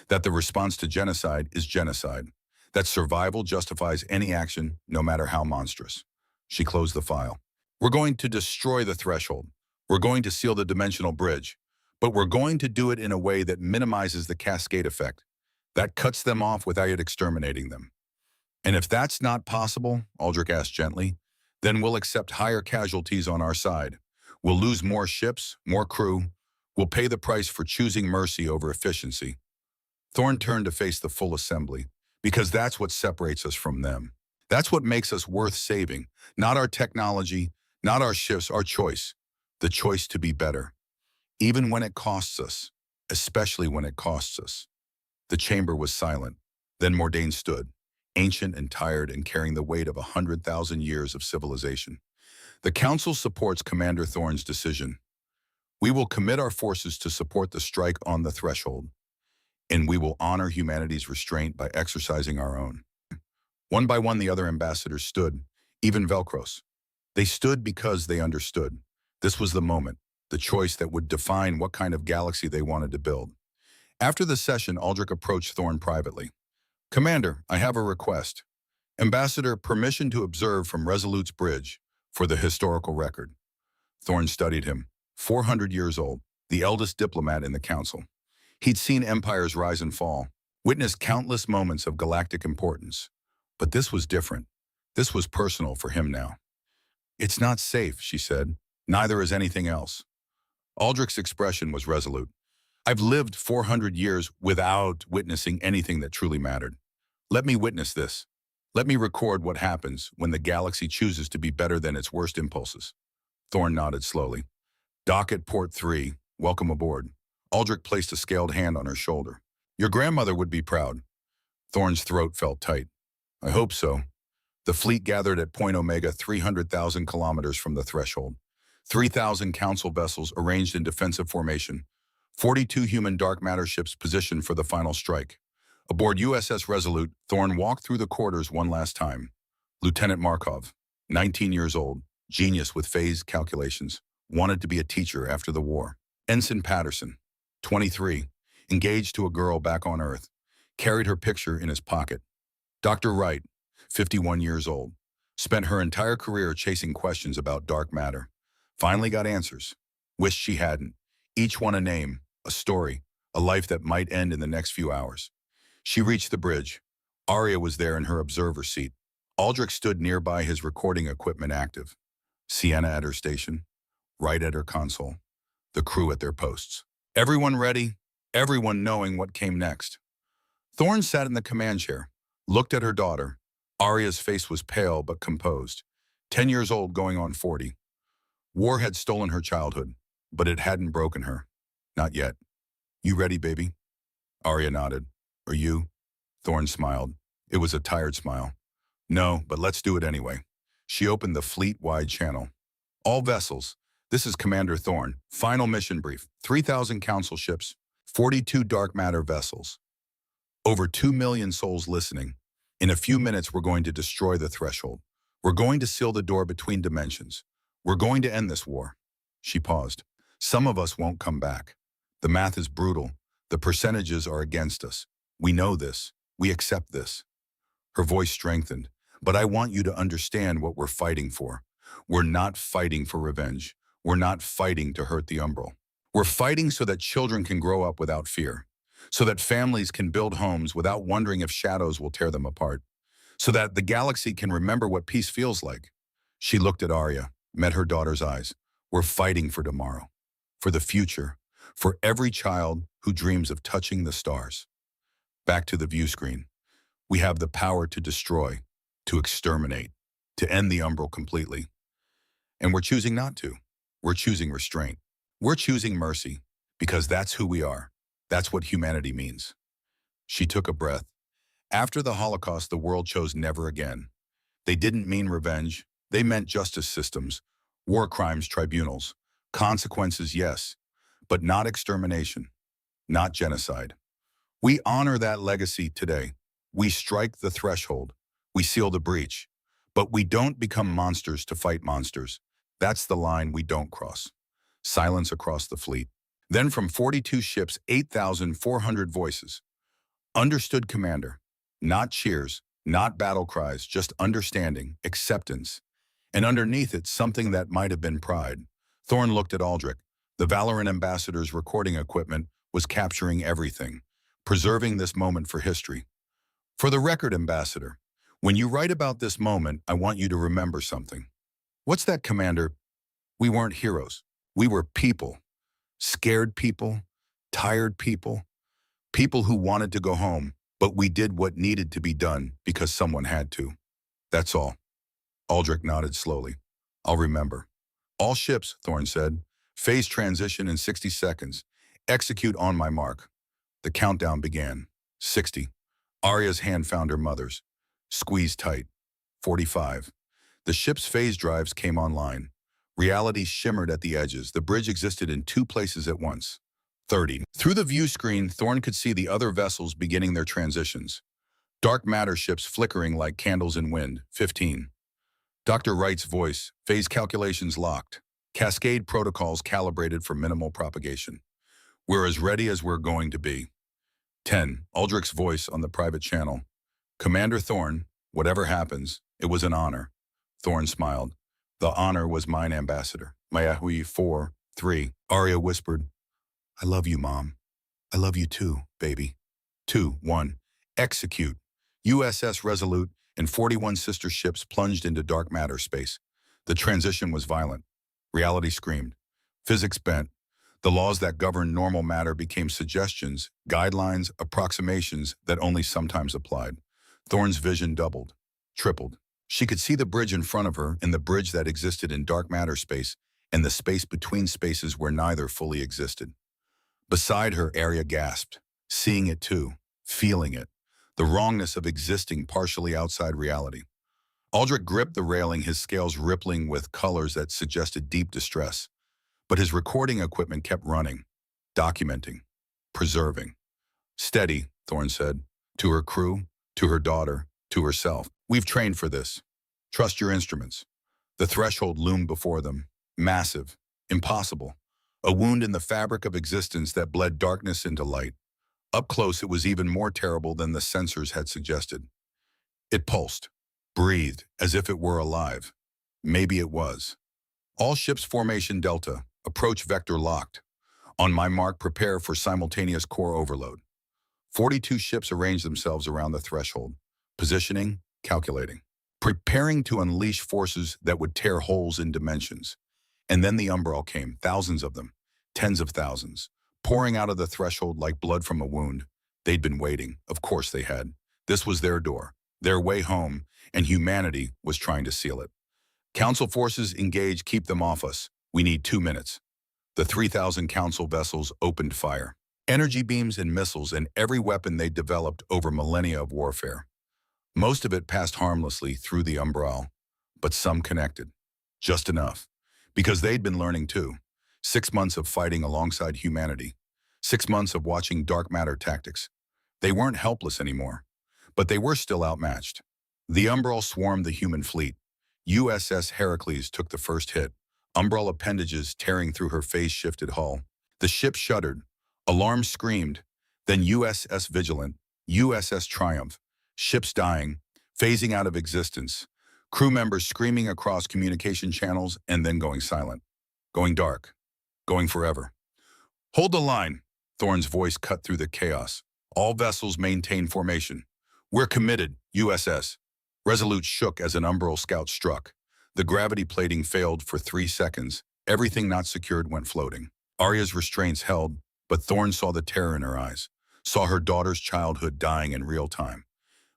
that the response to genocide is genocide, that survival justifies any action, no matter how monstrous. She closed the file. We're going to destroy the threshold. We're going to seal the dimensional bridge, but we're going to do it in a way that minimizes the cascade effect, that cuts them off without exterminating them. And if that's not possible, Aldrich asked gently, then we'll accept higher casualties on our side. We'll lose more ships, more crew. We'll pay the price for choosing mercy over efficiency. Thorne turned to face the full assembly, because that's what separates us from them. That's what makes us worth saving, not our technology, not our ships, our choice, the choice to be better. Even when it costs us, especially when it costs us. The chamber was silent. Then Mordain stood, ancient and tired and carrying the weight of 100,000 years of civilization. The Council supports Commander Thorne's decision. We will commit our forces to support the strike on the threshold, and we will honor humanity's restraint by exercising our own. One by one, the other ambassadors stood, even Velcros. They stood because they understood. This was the moment, the choice that would define what kind of galaxy they wanted to build. After the session, Aldrich approached Thorne privately. Commander, I have a request. Ambassador, permission to observe from Resolute's bridge for the historical record. Thorne studied him, 400 years old, the eldest diplomat in the council. He'd seen empires rise and fall, witnessed countless moments of galactic importance. But this was different. This was personal for him now. "It's not safe," she said. "Neither is anything else." Aldrich's expression was resolute. "I've lived 400 years without witnessing anything that truly mattered. Let me witness this. Let me record what happens when the galaxy chooses to be better than its worst impulses." Thorn nodded slowly. "Dock at Port 3. Welcome aboard." Aldrich placed a scaled hand on her shoulder. "Your grandmother would be proud." Thorn's throat felt tight. "I hope so." The fleet gathered at Point Omega 300,000 kilometers from the threshold. 3,000 council vessels arranged in defensive formation. 42 human dark matter ships positioned for the final strike. Aboard USS Resolute, Thorn walked through the quarters one last time. Lieutenant Markov, 19 years old, genius with phase calculations, wanted to be a teacher after the war. Ensign Patterson, 23, engaged to a girl back on Earth, carried her picture in his pocket. Dr. Wright, 51 years old, spent her entire career chasing questions about dark matter. Finally got answers. Wished she hadn't. Each one a name, a story, a life that might end in the next few hours. She reached the bridge. Arya was there in her observer seat. Aldrich stood nearby, his recording equipment active. Sienna at her station, Wright at her console, the crew at their posts. Everyone ready, everyone knowing what came next. Thorn sat in the command chair, looked at her daughter. Arya's face was pale but composed. 10 years old going on 40. War had stolen her childhood, but it hadn't broken her. Not yet. "You ready, baby?" Arya nodded. "Are you?" Thorn smiled. It was a tired smile. "No, but let's do it anyway." She opened the fleet-wide channel. "All vessels, this is Commander Thorn. Final mission brief. 3,000 council ships, 42 dark matter vessels. Over 2 million souls listening. In a few minutes, we're going to destroy the threshold. We're going to seal the door between dimensions. We're going to end this war." She paused. "Some of us won't come back. The math is brutal. The percentages are against us. We know this. We accept this." Her voice strengthened. "But I want you to understand what we're fighting for. We're not fighting for revenge. We're not fighting to hurt the Umbral. We're fighting so that children can grow up without fear, so that families can build homes without wondering if shadows will tear them apart, so that the galaxy can remember what peace feels like." She looked at Arya, met her daughter's eyes. "We're fighting for tomorrow, for the future, for every child who dreams of touching the stars." Back to the view screen. "We have the power to destroy, to exterminate, to end the Umbral completely. And we're choosing not to. We're choosing restraint. We're choosing mercy, because that's who we are. That's what humanity means." She took a breath. After the Holocaust, the world chose never again. They didn't mean revenge. They meant justice systems, war crimes tribunals, consequences, yes, but not extermination, not genocide. We honor that legacy today. We strike the threshold. We seal the breach. But we don't become monsters to fight monsters. That's the line we don't cross. Silence across the fleet. Then from 42 ships, 8,400 voices. "Understood, Commander." Not cheers, not battle cries, just understanding, acceptance. And underneath it, something that might have been pride. Thorn looked at Aldrich. The Valorant ambassador's recording equipment was capturing everything, preserving this moment for history. "For the record, Ambassador, when you write about this moment, I want you to remember something." "What's that, Commander?" "We weren't heroes. We were people. Scared people, tired people, people who wanted to go home, but we did what needed to be done because someone had to. That's all." Aldrich nodded slowly. "I'll remember." "All ships," Thorn said. "Phase transition in 60 seconds. Execute on my mark." The countdown began. 60. Arya's hand found her mother's. Squeezed tight. 45. The ship's phase drives came online. Reality shimmered at the edges. The bridge existed in 2 places at once. 30. Through the view screen, Thorn could see the other vessels beginning their transitions. Dark matter ships flickering like candles in wind. 15. Dr. Wright's voice, phase calculations locked. Cascade protocols calibrated for minimal propagation. "We're as ready as we're going to be." 10. Aldrich's voice on the private channel. "Commander Thorn, whatever happens, it was an honor." Thorn smiled. "The honor was mine, Ambassador." My HFY 4, 3. Arya whispered, "I love you, Mom. I love you too, baby. 2, 1. Execute. USS Resolute and 41 sister ships plunged into dark matter space. The transition was violent. Reality screamed. Physics bent. The laws that govern normal matter became suggestions, guidelines, approximations that only sometimes applied. Thorne's vision doubled, tripled. She could see the bridge in front of her and the bridge that existed in dark matter space and the space between spaces where neither fully existed. Beside her, Arya gasped, seeing it too, feeling it, the wrongness of existing partially outside reality. Aldrich gripped the railing, his scales rippling with colors that suggested deep distress. But his recording equipment kept running, documenting, preserving. Steady, Thorne said, to her crew, to her daughter, to herself. We've trained for this. Trust your instruments. The threshold loomed before them, massive, impossible. A wound in the fabric of existence that bled darkness into light. Up close, it was even more terrible than the sensors had suggested. It pulsed, breathed, as if it were alive. Maybe it was. All ships formation Delta, approach vector locked. On my mark, prepare for simultaneous core overload. 42 ships arranged themselves around the threshold, positioning, calculating, preparing to unleash forces that would tear holes in dimensions. And then the umbral came, thousands of them, tens of thousands, pouring out of the threshold like blood from a wound. They'd been waiting, of course they had. This was their door, their way home, and humanity was trying to seal it. Council forces engage, keep them off us. We need 2 minutes. The 3,000 Council vessels opened fire. Energy beams and missiles and every weapon they developed over millennia of warfare. Most of it passed harmlessly through the umbral, but some connected. Just enough. Because they'd been learning too. 6 months of fighting alongside humanity. 6 months of watching dark matter tactics. They weren't helpless anymore, but they were still outmatched. The umbral swarmed the human fleet. USS Heracles took the first hit, umbral appendages tearing through her phase-shifted hull. The ship shuddered. Alarms screamed. Then USS Vigilant, USS Triumph, ships dying, phasing out of existence. Crew members screaming across communication channels and then going silent. Going dark. Going forever. Hold the line, Thorne's voice cut through the chaos. All vessels maintain formation. We're committed, USS. Resolute shook as an umbral scout struck. The gravity plating failed for 3 seconds. Everything not secured went floating. Arya's restraints held, but Thorne saw the terror in her eyes, saw her daughter's childhood dying in real time.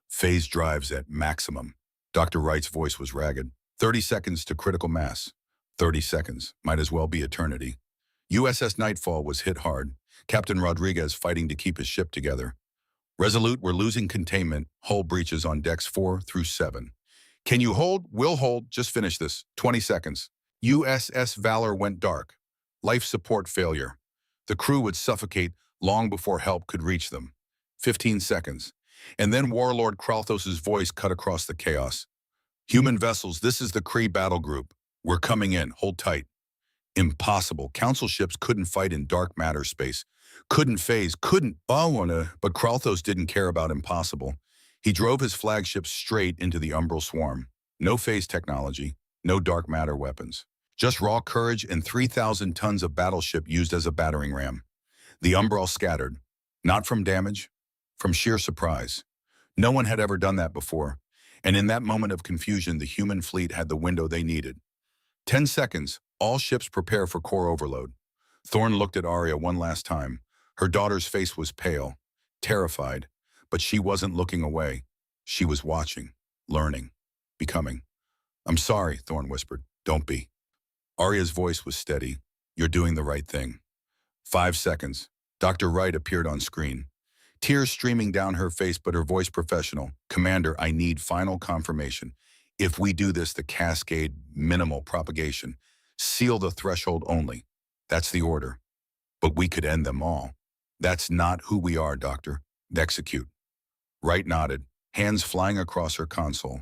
Phase drives at maximum. Dr. Wright's voice was ragged. 30 seconds to critical mass. 30 seconds. Might as well be eternity. USS Nightfall was hit hard. Captain Rodriguez fighting to keep his ship together. Resolute, we're losing containment. Hull breaches on decks 4 through 7. Can you hold? We'll hold. Just finish this. 20 seconds. USS Valor went dark. Life support failure. The crew would suffocate long before help could reach them. 15 seconds. And then Warlord Kralthos' voice cut across the chaos. Human vessels, this is the Kree battle group. We're coming in. Hold tight. Impossible. Council ships couldn't fight in dark matter space. Couldn't phase, couldn't but Kralthos didn't care about impossible. He drove his flagship straight into the umbral swarm. No phase technology, no dark matter weapons. Just raw courage and 3,000 tons of battleship used as a battering ram. The umbral scattered. Not from damage, from sheer surprise. No one had ever done that before. And in that moment of confusion, the human fleet had the window they needed. 10 seconds, all ships prepare for core overload. Thorne looked at Arya one last time. Her daughter's face was pale, terrified, but she wasn't looking away. She was watching, learning, becoming. I'm sorry, Thorne whispered. Don't be. Arya's voice was steady. You're doing the right thing. 5 seconds. Dr. Wright appeared on screen. Tears streaming down her face, but her voice professional. Commander, I need final confirmation. If we do this, the cascade, minimal propagation. Seal the threshold only. That's the order. But we could end them all. That's not who we are, Doctor. Execute. Wright nodded, hands flying across her console.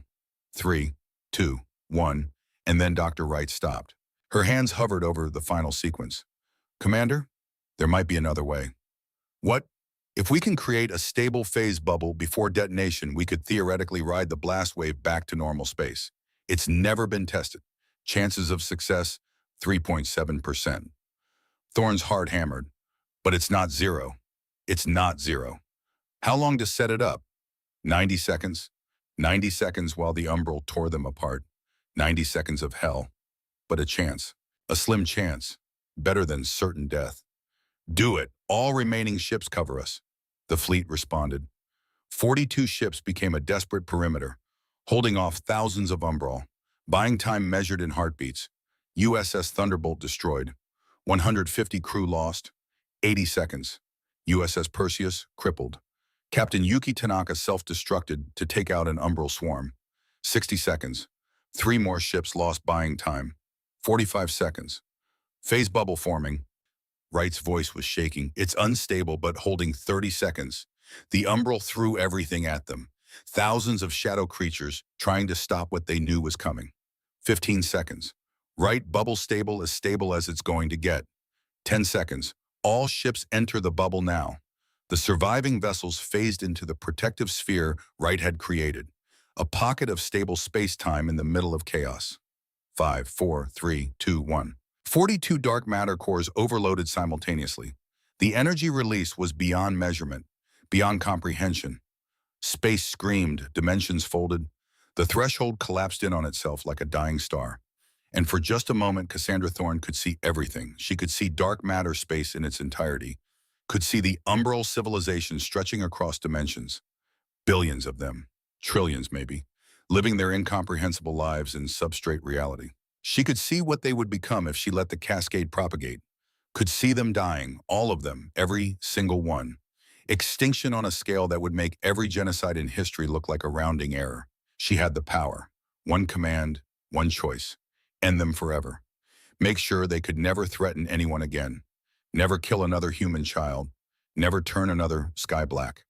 3, 2, 1, and then Dr. Wright stopped. Her hands hovered over the final sequence. Commander, there might be another way. What? If we can create a stable phase bubble before detonation, we could theoretically ride the blast wave back to normal space. It's never been tested. Chances of success, 3.7%. Thorne's heart hammered. But it's not zero. It's not zero. How long to set it up? 90 seconds. 90 seconds while the Umbral tore them apart. 90 seconds of hell. But a chance. A slim chance. Better than certain death. Do it. All remaining ships cover us. The fleet responded. 42 ships became a desperate perimeter, holding off thousands of Umbral. Buying time measured in heartbeats. USS Thunderbolt destroyed. 150 crew lost. 80 seconds. USS Perseus crippled. Captain Yuki Tanaka self-destructed to take out an Umbral swarm. 60 seconds. 3 more ships lost buying time. 45 seconds. Phase bubble forming. Wright's voice was shaking. It's unstable but holding 30 seconds. The Umbral threw everything at them. Thousands of shadow creatures trying to stop what they knew was coming. 15 seconds. Wright, bubble stable as it's going to get. 10 seconds. All ships enter the bubble now. The surviving vessels phased into the protective sphere Wright had created. A pocket of stable space-time in the middle of chaos. 5, 4, 3, 2, 1. 42 dark matter cores overloaded simultaneously. The energy release was beyond measurement, beyond comprehension. Space screamed, dimensions folded. The threshold collapsed in on itself like a dying star. And for just a moment, Cassandra Thorne could see everything. She could see dark matter space in its entirety, could see the Umbral civilization stretching across dimensions. Billions of them, trillions maybe, living their incomprehensible lives in substrate reality. She could see what they would become if she let the cascade propagate. Could see them dying, all of them, every single one. Extinction on a scale that would make every genocide in history look like a rounding error. She had the power. One command, one choice. End them forever. Make sure they could never threaten anyone again. Never kill another human child. Never turn another sky black.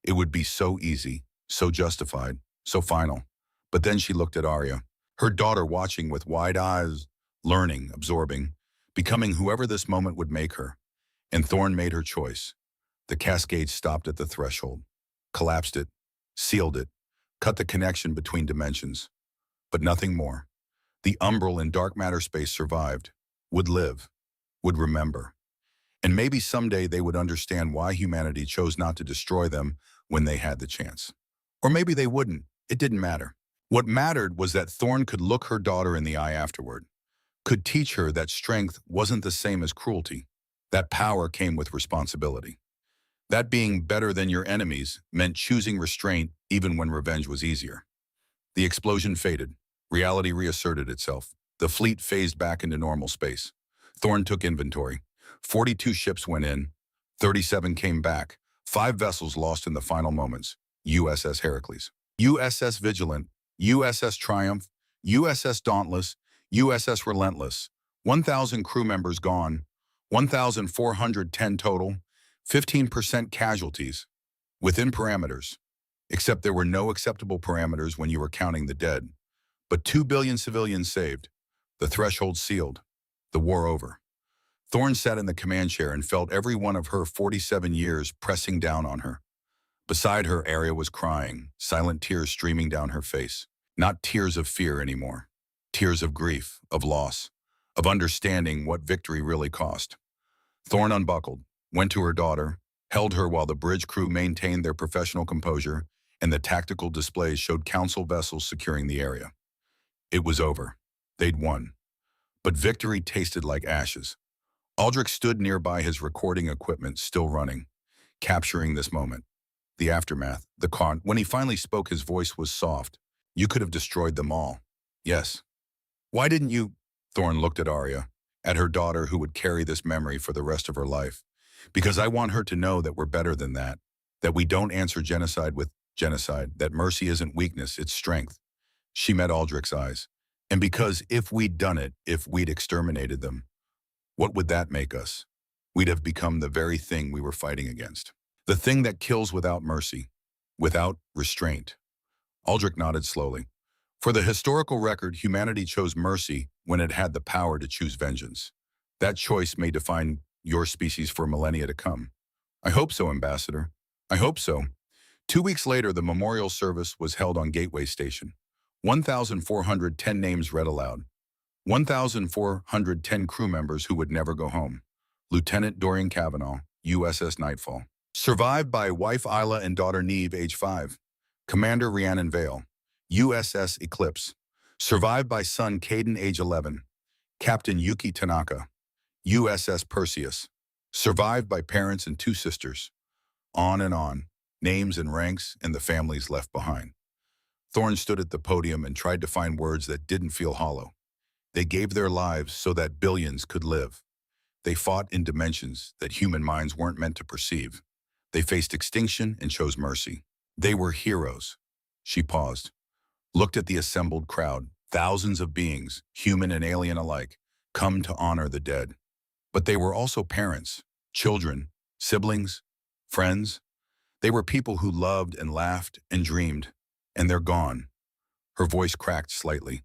It would be so easy, so justified, so final. But then she looked at Arya, her daughter watching with wide eyes, learning, absorbing, becoming whoever this moment would make her. And Thorne made her choice. The cascade stopped at the threshold, collapsed it, sealed it, cut the connection between dimensions. But nothing more. The Umbral in dark matter space survived, would live, would remember. And maybe someday they would understand why humanity chose not to destroy them when they had the chance. Or maybe they wouldn't. It didn't matter. What mattered was that Thorne could look her daughter in the eye afterward, could teach her that strength wasn't the same as cruelty, that power came with responsibility. That being better than your enemies meant choosing restraint even when revenge was easier. The explosion faded. Reality reasserted itself. The fleet phased back into normal space. Thorne took inventory. 42 ships went in. 37 came back. 5 vessels lost in the final moments. USS Heracles, USS Vigilant, USS Triumph, USS Dauntless, USS Relentless. 1,000 crew members gone. 1,410 total. 15% casualties. Within parameters. Except there were no acceptable parameters when you were counting the dead. But 2 billion civilians saved. The threshold sealed. The war over. Thorne sat in the command chair and felt every one of her 47 years pressing down on her. Beside her, Arya was crying, silent tears streaming down her face. Not tears of fear anymore. Tears of grief, of loss, of understanding what victory really cost. Thorne unbuckled, went to her daughter, held her while the bridge crew maintained their professional composure, and the tactical displays showed council vessels securing the area. It was over. They'd won. But victory tasted like ashes. Aldrich stood nearby, his recording equipment still running, capturing this moment. The aftermath, the con. When he finally spoke, his voice was soft. You could have destroyed them all. Yes. Why didn't you? Thorne looked at Arya, at her daughter who would carry this memory for the rest of her life. Because I want her to know that we're better than that we don't answer genocide with genocide, that mercy isn't weakness, it's strength. She met Aldrich's eyes. And because if we'd done it, if we'd exterminated them, what would that make us? We'd have become the very thing we were fighting against. The thing that kills without mercy, without restraint. Aldrich nodded slowly. For the historical record, humanity chose mercy when it had the power to choose vengeance. That choice may define your species for millennia to come. I hope so, Ambassador. I hope so. 2 weeks later, the memorial service was held on Gateway Station. 1,410 names read aloud. 1,410 crew members who would never go home. Lieutenant Dorian Cavanaugh, USS Nightfall. Survived by wife Isla and daughter Neve, age 5. Commander Rhiannon Vale, USS Eclipse. Survived by son Caden, age 11. Captain Yuki Tanaka, USS Perseus. Survived by parents and 2 sisters. On and on, names and ranks and the families left behind. Thorne stood at the podium and tried to find words that didn't feel hollow. They gave their lives so that billions could live. They fought in dimensions that human minds weren't meant to perceive. They faced extinction and chose mercy. They were heroes. She paused, looked at the assembled crowd, thousands of beings, human and alien alike, come to honor the dead. But they were also parents, children, siblings, friends. They were people who loved and laughed and dreamed, and they're gone. Her voice cracked slightly.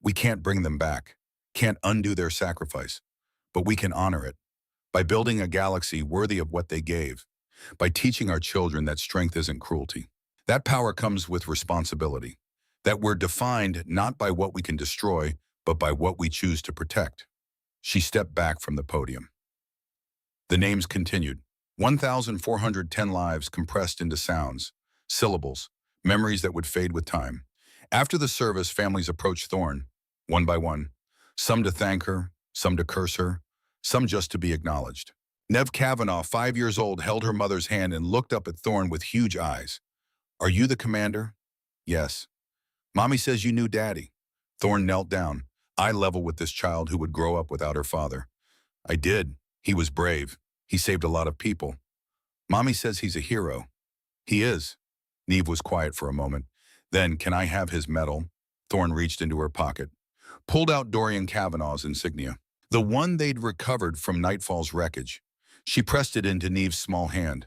We can't bring them back, can't undo their sacrifice, but we can honor it by building a galaxy worthy of what they gave, by teaching our children that strength isn't cruelty. That power comes with responsibility, that we're defined not by what we can destroy, but by what we choose to protect. She stepped back from the podium. The names continued. 1,410 lives compressed into sounds, syllables, memories that would fade with time. After the service, families approached Thorne, one by one, some to thank her, some to curse her, some just to be acknowledged. Nev Kavanaugh, 5 years old, held her mother's hand and looked up at Thorne with huge eyes. Are you the commander? Yes. Mommy says you knew Daddy. Thorne knelt down, eye level with this child who would grow up without her father. I did. He was brave. He saved a lot of people. Mommy says he's a hero. He is. Neve was quiet for a moment. Then, can I have his medal? Thorne reached into her pocket, pulled out Dorian Kavanaugh's insignia, the one they'd recovered from Nightfall's wreckage. She pressed it into Neve's small hand.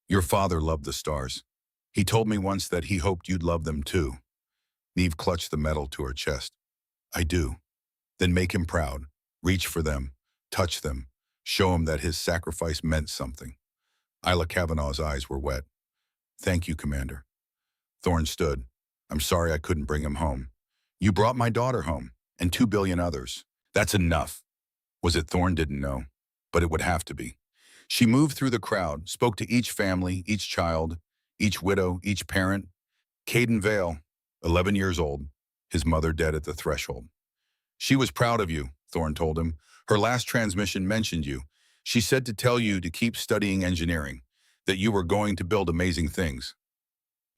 Your father loved the stars. He told me once that he hoped you'd love them too. Neve clutched the medal to her chest. I do. Then make him proud. Reach for them. Touch them. Show him that his sacrifice meant something. Isla Kavanaugh's eyes were wet. Thank you, Commander. Thorne stood. I'm sorry I couldn't bring him home. You brought my daughter home, and 2 billion others. That's enough. Was it? Thorne didn't know, but it would have to be. She moved through the crowd, spoke to each family, each child, each widow, each parent. Caden Vale, 11 years old, his mother dead at the threshold. She was proud of you, Thorne told him. Her last transmission mentioned you. She said to tell you to keep studying engineering, that you were going to build amazing things.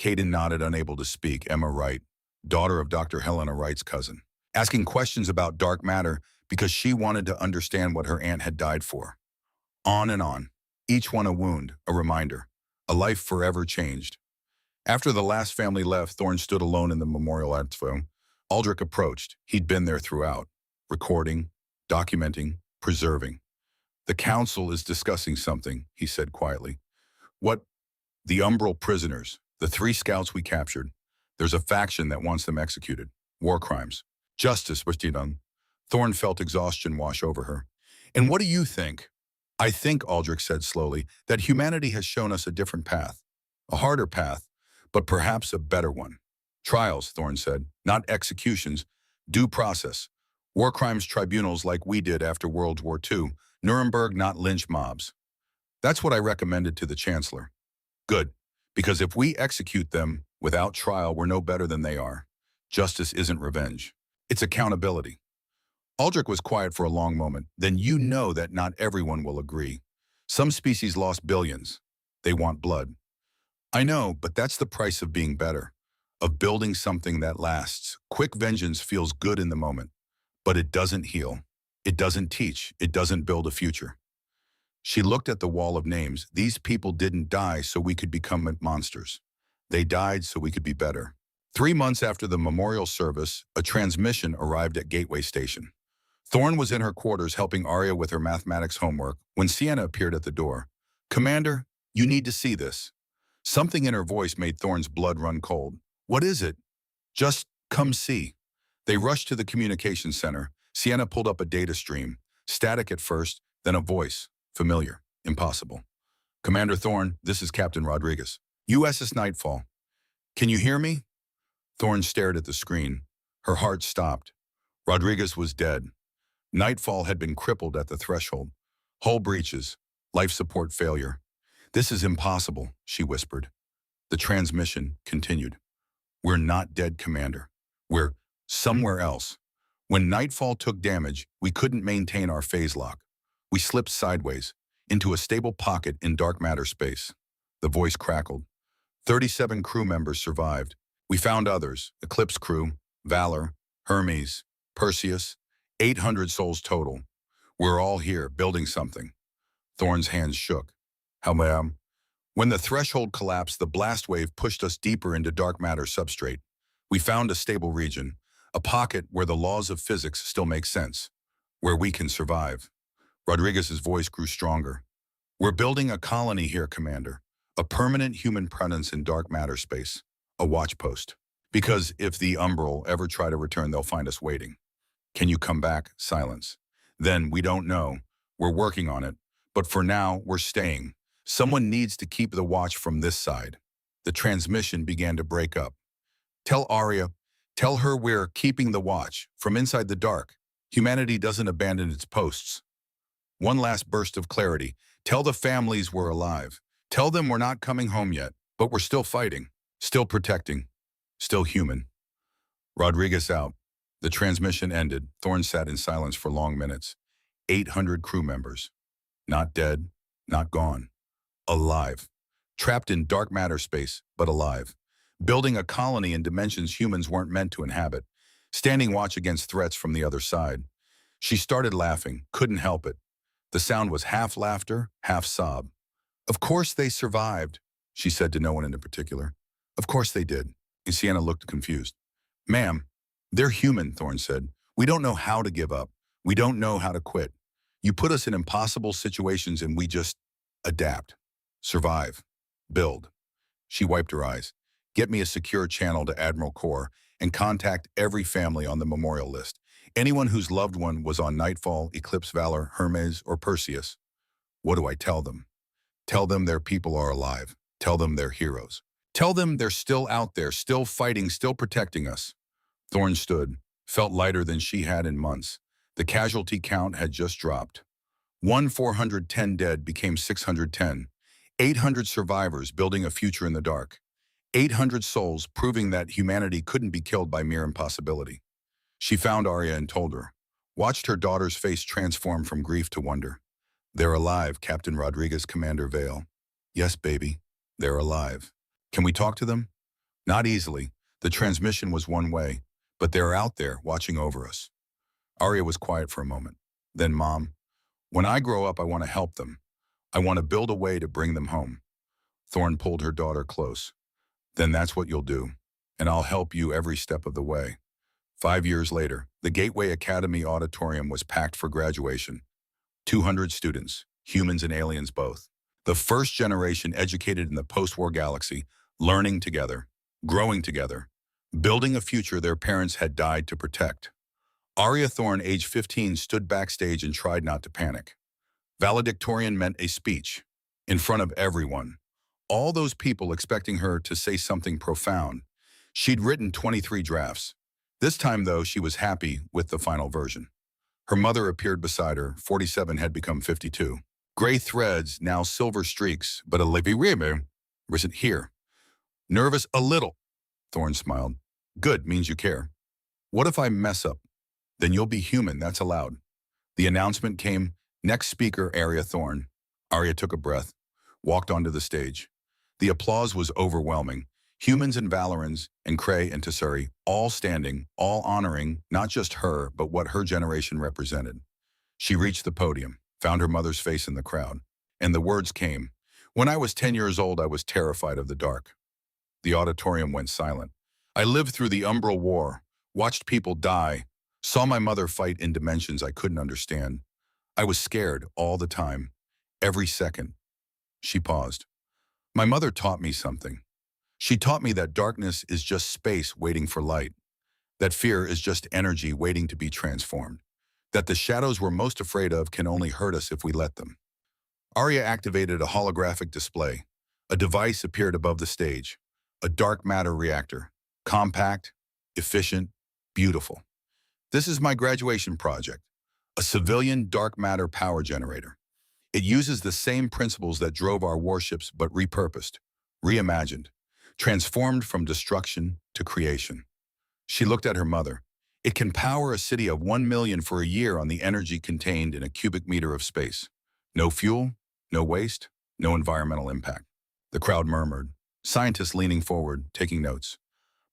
Caden nodded, unable to speak. Emma Wright, daughter of Dr. Helena Wright's cousin, asking questions about dark matter because she wanted to understand what her aunt had died for. On and on, each one a wound, a reminder, a life forever changed. After the last family left, Thorne stood alone in the memorial expo. Aldrich approached. He'd been there throughout, recording, documenting, preserving. The council is discussing something, he said quietly. What? The Umbral prisoners, the 3 scouts we captured. There's a faction that wants them executed. War crimes. Justice was done. Thorne felt exhaustion wash over her. And what do you think? I think, Aldrich said slowly, that humanity has shown us a different path. A harder path, but perhaps a better one. Trials, Thorne said, not executions. Due process. War crimes tribunals like we did after World War II. Nuremberg, not lynch mobs. That's what I recommended to the Chancellor. Good, because if we execute them without trial, we're no better than they are. Justice isn't revenge. It's accountability. Aldrich was quiet for a long moment. Then you know that not everyone will agree. Some species lost billions. They want blood. I know, but that's the price of being better, of building something that lasts. Quick vengeance feels good in the moment, but it doesn't heal. It doesn't teach. It doesn't build a future. She looked at the wall of names. These people didn't die so we could become monsters. They died so we could be better. 3 months after the memorial service, a transmission arrived at Gateway Station. Thorne was in her quarters helping Arya with her mathematics homework when Sienna appeared at the door. Commander, you need to see this. Something in her voice made Thorne's blood run cold. What is it? Just come see. They rushed to the communications center. Sienna pulled up a data stream. Static at first, then a voice. Familiar. Impossible. Commander Thorne, this is Captain Rodriguez. USS Nightfall. Can you hear me? Thorne stared at the screen. Her heart stopped. Rodriguez was dead. Nightfall had been crippled at the threshold. Hull breaches. Life support failure. This is impossible, she whispered. The transmission continued. We're not dead, Commander. We're somewhere else. When nightfall took damage, we couldn't maintain our phase lock. We slipped sideways, into a stable pocket in dark matter space. The voice crackled. 37 crew members survived. We found others, Eclipse crew, Valor, Hermes, Perseus, 800 souls total. We're all here, building something. Thorne's hands shook. How, ma'am? When the threshold collapsed, the blast wave pushed us deeper into dark matter substrate. We found a stable region, a pocket where the laws of physics still make sense, where we can survive. Rodriguez's voice grew stronger. We're building a colony here, Commander, a permanent human presence in dark matter space, a watch post. Because if the Umbral ever try to return, they'll find us waiting. Can you come back? Silence. Then we don't know. We're working on it. But for now, we're staying. Someone needs to keep the watch from this side. The transmission began to break up. Tell Arya, tell her we're keeping the watch from inside the dark. Humanity doesn't abandon its posts. One last burst of clarity. Tell the families we're alive. Tell them we're not coming home yet, but we're still fighting, still protecting, still human. Rodriguez out. The transmission ended. Thorne sat in silence for long minutes. 800 crew members. Not dead, not gone. Alive. Trapped in dark matter space, but alive. Building a colony in dimensions humans weren't meant to inhabit. Standing watch against threats from the other side. She started laughing, couldn't help it. The sound was half laughter, half sob. Of course they survived, she said to no one in particular. Of course they did. And Sienna looked confused. Ma'am, they're human, Thorne said. We don't know how to give up. We don't know how to quit. You put us in impossible situations and we just adapt. Survive. Build. She wiped her eyes. Get me a secure channel to Admiral Core and contact every family on the memorial list. Anyone whose loved one was on Nightfall, Eclipse, Valor, Hermes, or Perseus. What do I tell them? Tell them their people are alive. Tell them they're heroes. Tell them they're still out there, still fighting, still protecting us. Thorne stood, felt lighter than she had in months. The casualty count had just dropped. 410 dead became 610. 800 survivors building a future in the dark. 800 souls proving that humanity couldn't be killed by mere impossibility. She found Arya and told her, watched her daughter's face transform from grief to wonder. They're alive, Captain Rodriguez, Commander Vale. Yes, baby, they're alive. Can we talk to them? Not easily. The transmission was one way, but they're out there watching over us. Arya was quiet for a moment. Then, Mom, when I grow up, I want to help them. I want to build a way to bring them home. Thorne pulled her daughter close. Then that's what you'll do, and I'll help you every step of the way. 5 years later, the Gateway Academy auditorium was packed for graduation. 200 students, humans and aliens both. The first generation educated in the post-war galaxy, learning together, growing together, building a future their parents had died to protect. Arya Thorne, age 15, stood backstage and tried not to panic. Valedictorian meant a speech, in front of everyone. All those people expecting her to say something profound. She'd written 23 drafts. This time, though, she was happy with the final version. Her mother appeared beside her. 47 had become 52. Gray threads, now silver streaks, but Olivia wasn't here. Nervous a little, Thorne smiled. Good, means you care. What if I mess up? Then you'll be human, that's allowed. The announcement came, next speaker, Arya Thorne. Arya took a breath, walked onto the stage. The applause was overwhelming. Humans and Valorans, and Cray and Tessuri, all standing, all honoring not just her, but what her generation represented. She reached the podium, found her mother's face in the crowd, and the words came. When I was 10 years old, I was terrified of the dark. The auditorium went silent. I lived through the Umbral War, watched people die, saw my mother fight in dimensions I couldn't understand. I was scared all the time, every second. She paused. My mother taught me something. She taught me that darkness is just space waiting for light, that fear is just energy waiting to be transformed, that the shadows we're most afraid of can only hurt us if we let them. Arya activated a holographic display. A device appeared above the stage, a dark matter reactor, compact, efficient, beautiful. This is my graduation project, a civilian dark matter power generator. It uses the same principles that drove our warships but repurposed, reimagined, transformed from destruction to creation. She looked at her mother. It can power a city of 1 million for a year on the energy contained in a cubic meter of space. No fuel, no waste, no environmental impact. The crowd murmured, scientists leaning forward, taking notes.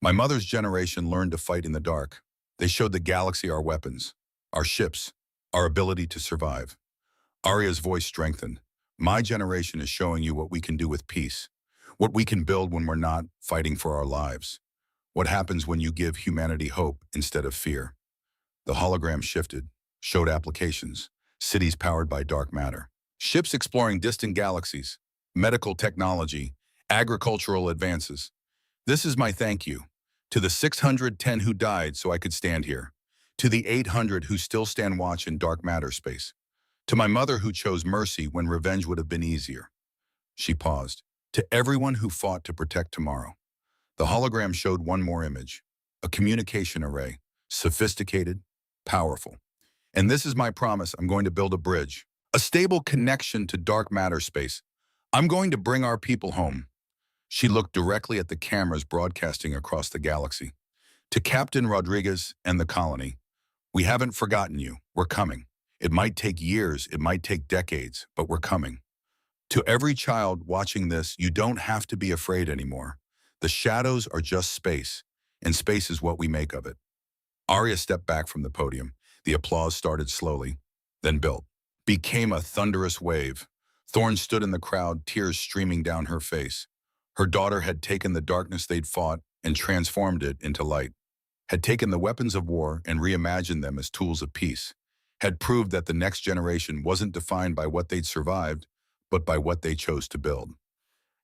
My mother's generation learned to fight in the dark. They showed the galaxy our weapons, our ships, our ability to survive. Arya's voice strengthened. My generation is showing you what we can do with peace, what we can build when we're not fighting for our lives, what happens when you give humanity hope instead of fear. The hologram shifted, showed applications, cities powered by dark matter, ships exploring distant galaxies, medical technology, agricultural advances. This is my thank you to the 610 who died so I could stand here, to the 800 who still stand watch in dark matter space, to my mother who chose mercy when revenge would have been easier. She paused. To everyone who fought to protect tomorrow. The hologram showed one more image, a communication array, sophisticated, powerful. And this is my promise. I'm going to build a bridge, a stable connection to dark matter space. I'm going to bring our people home. She looked directly at the cameras broadcasting across the galaxy. To Captain Rodriguez and the colony, we haven't forgotten you. We're coming. It might take years, it might take decades, but we're coming. To every child watching this, you don't have to be afraid anymore. The shadows are just space, and space is what we make of it. Arya stepped back from the podium. The applause started slowly, then built, became a thunderous wave. Thorne stood in the crowd, tears streaming down her face. Her daughter had taken the darkness they'd fought and transformed it into light, had taken the weapons of war and reimagined them as tools of peace, had proved that the next generation wasn't defined by what they'd survived, but by what they chose to build.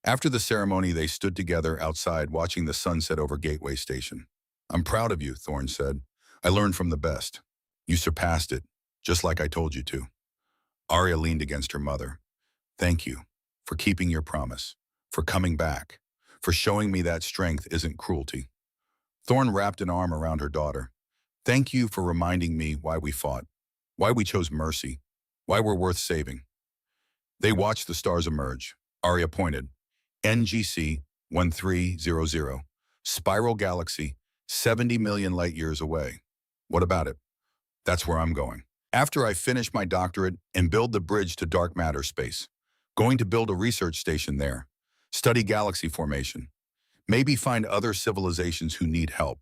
After the ceremony, they stood together outside watching the sunset over Gateway Station. I'm proud of you, Thorne said. I learned from the best. You surpassed it, just like I told you to. Arya leaned against her mother. Thank you for keeping your promise, for coming back, for showing me that strength isn't cruelty. Thorne wrapped an arm around her daughter. Thank you for reminding me why we fought, why we chose mercy, why we're worth saving. They watched the stars emerge. Arya pointed. NGC 1300, Spiral Galaxy, 70 million light years away. What about it? That's where I'm going. After I finish my doctorate and build the bridge to dark matter space, going to build a research station there, study galaxy formation, maybe find other civilizations who need help.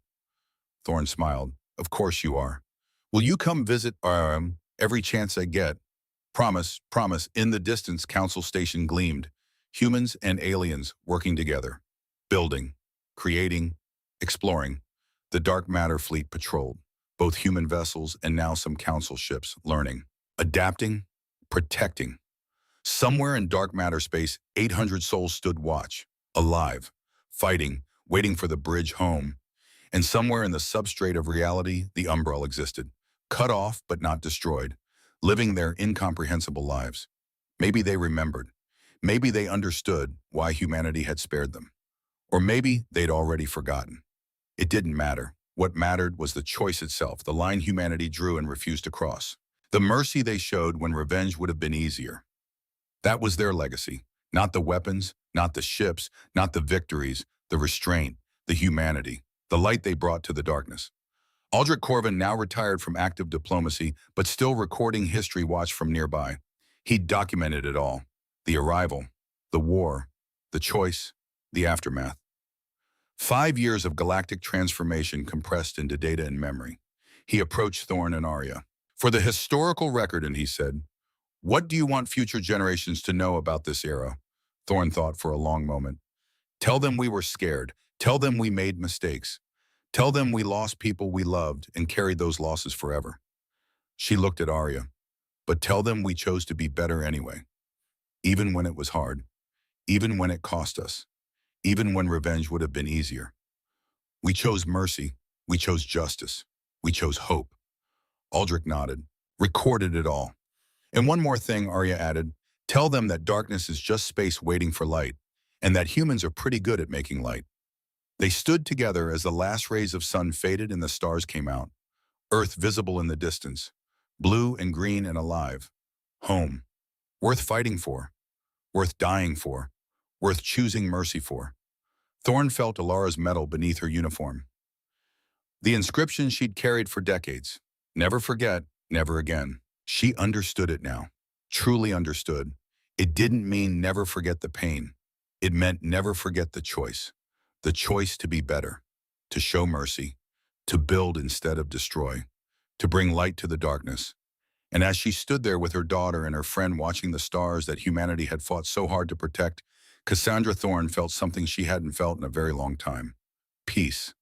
Thorne smiled. Of course you are. Will you come visit every chance I get? Promise, promise. In the distance, Council Station gleamed. Humans and aliens working together. Building, creating, exploring. The dark matter fleet patrolled. Both human vessels and now some Council ships. Learning, adapting, protecting. Somewhere in dark matter space, 800 souls stood watch. Alive, fighting, waiting for the bridge home. And somewhere in the substrate of reality, the Umbrella existed. Cut off but not destroyed. Living their incomprehensible lives. Maybe they remembered. Maybe they understood why humanity had spared them. Or maybe they'd already forgotten. It didn't matter. What mattered was the choice itself, the line humanity drew and refused to cross. The mercy they showed when revenge would have been easier. That was their legacy. Not the weapons, not the ships, not the victories, the restraint, the humanity, the light they brought to the darkness. Aldrich Corvin, now retired from active diplomacy, but still recording history, watched from nearby. He'd documented it all. The arrival, the war, the choice, the aftermath. 5 years of galactic transformation compressed into data and memory. He approached Thorne and Arya. For the historical record, and he said, what do you want future generations to know about this era? Thorne thought for a long moment. Tell them we were scared. Tell them we made mistakes. Tell them we lost people we loved and carried those losses forever. She looked at Arya. But tell them we chose to be better anyway. Even when it was hard. Even when it cost us. Even when revenge would have been easier. We chose mercy. We chose justice. We chose hope. Aldrich nodded. Recorded it all. And one more thing, Arya added. Tell them that darkness is just space waiting for light, and that humans are pretty good at making light. They stood together as the last rays of sun faded and the stars came out. Earth visible in the distance, blue and green and alive. Home. Worth fighting for, worth dying for, worth choosing mercy for. Thorne felt Alara's metal beneath her uniform. The inscription she'd carried for decades. Never forget, never again. She understood it now. Truly understood. It didn't mean never forget the pain. It meant never forget the choice. The choice to be better, to show mercy, to build instead of destroy, to bring light to the darkness. And as she stood there with her daughter and her friend watching the stars that humanity had fought so hard to protect, Cassandra Thorne felt something she hadn't felt in a very long time. Peace.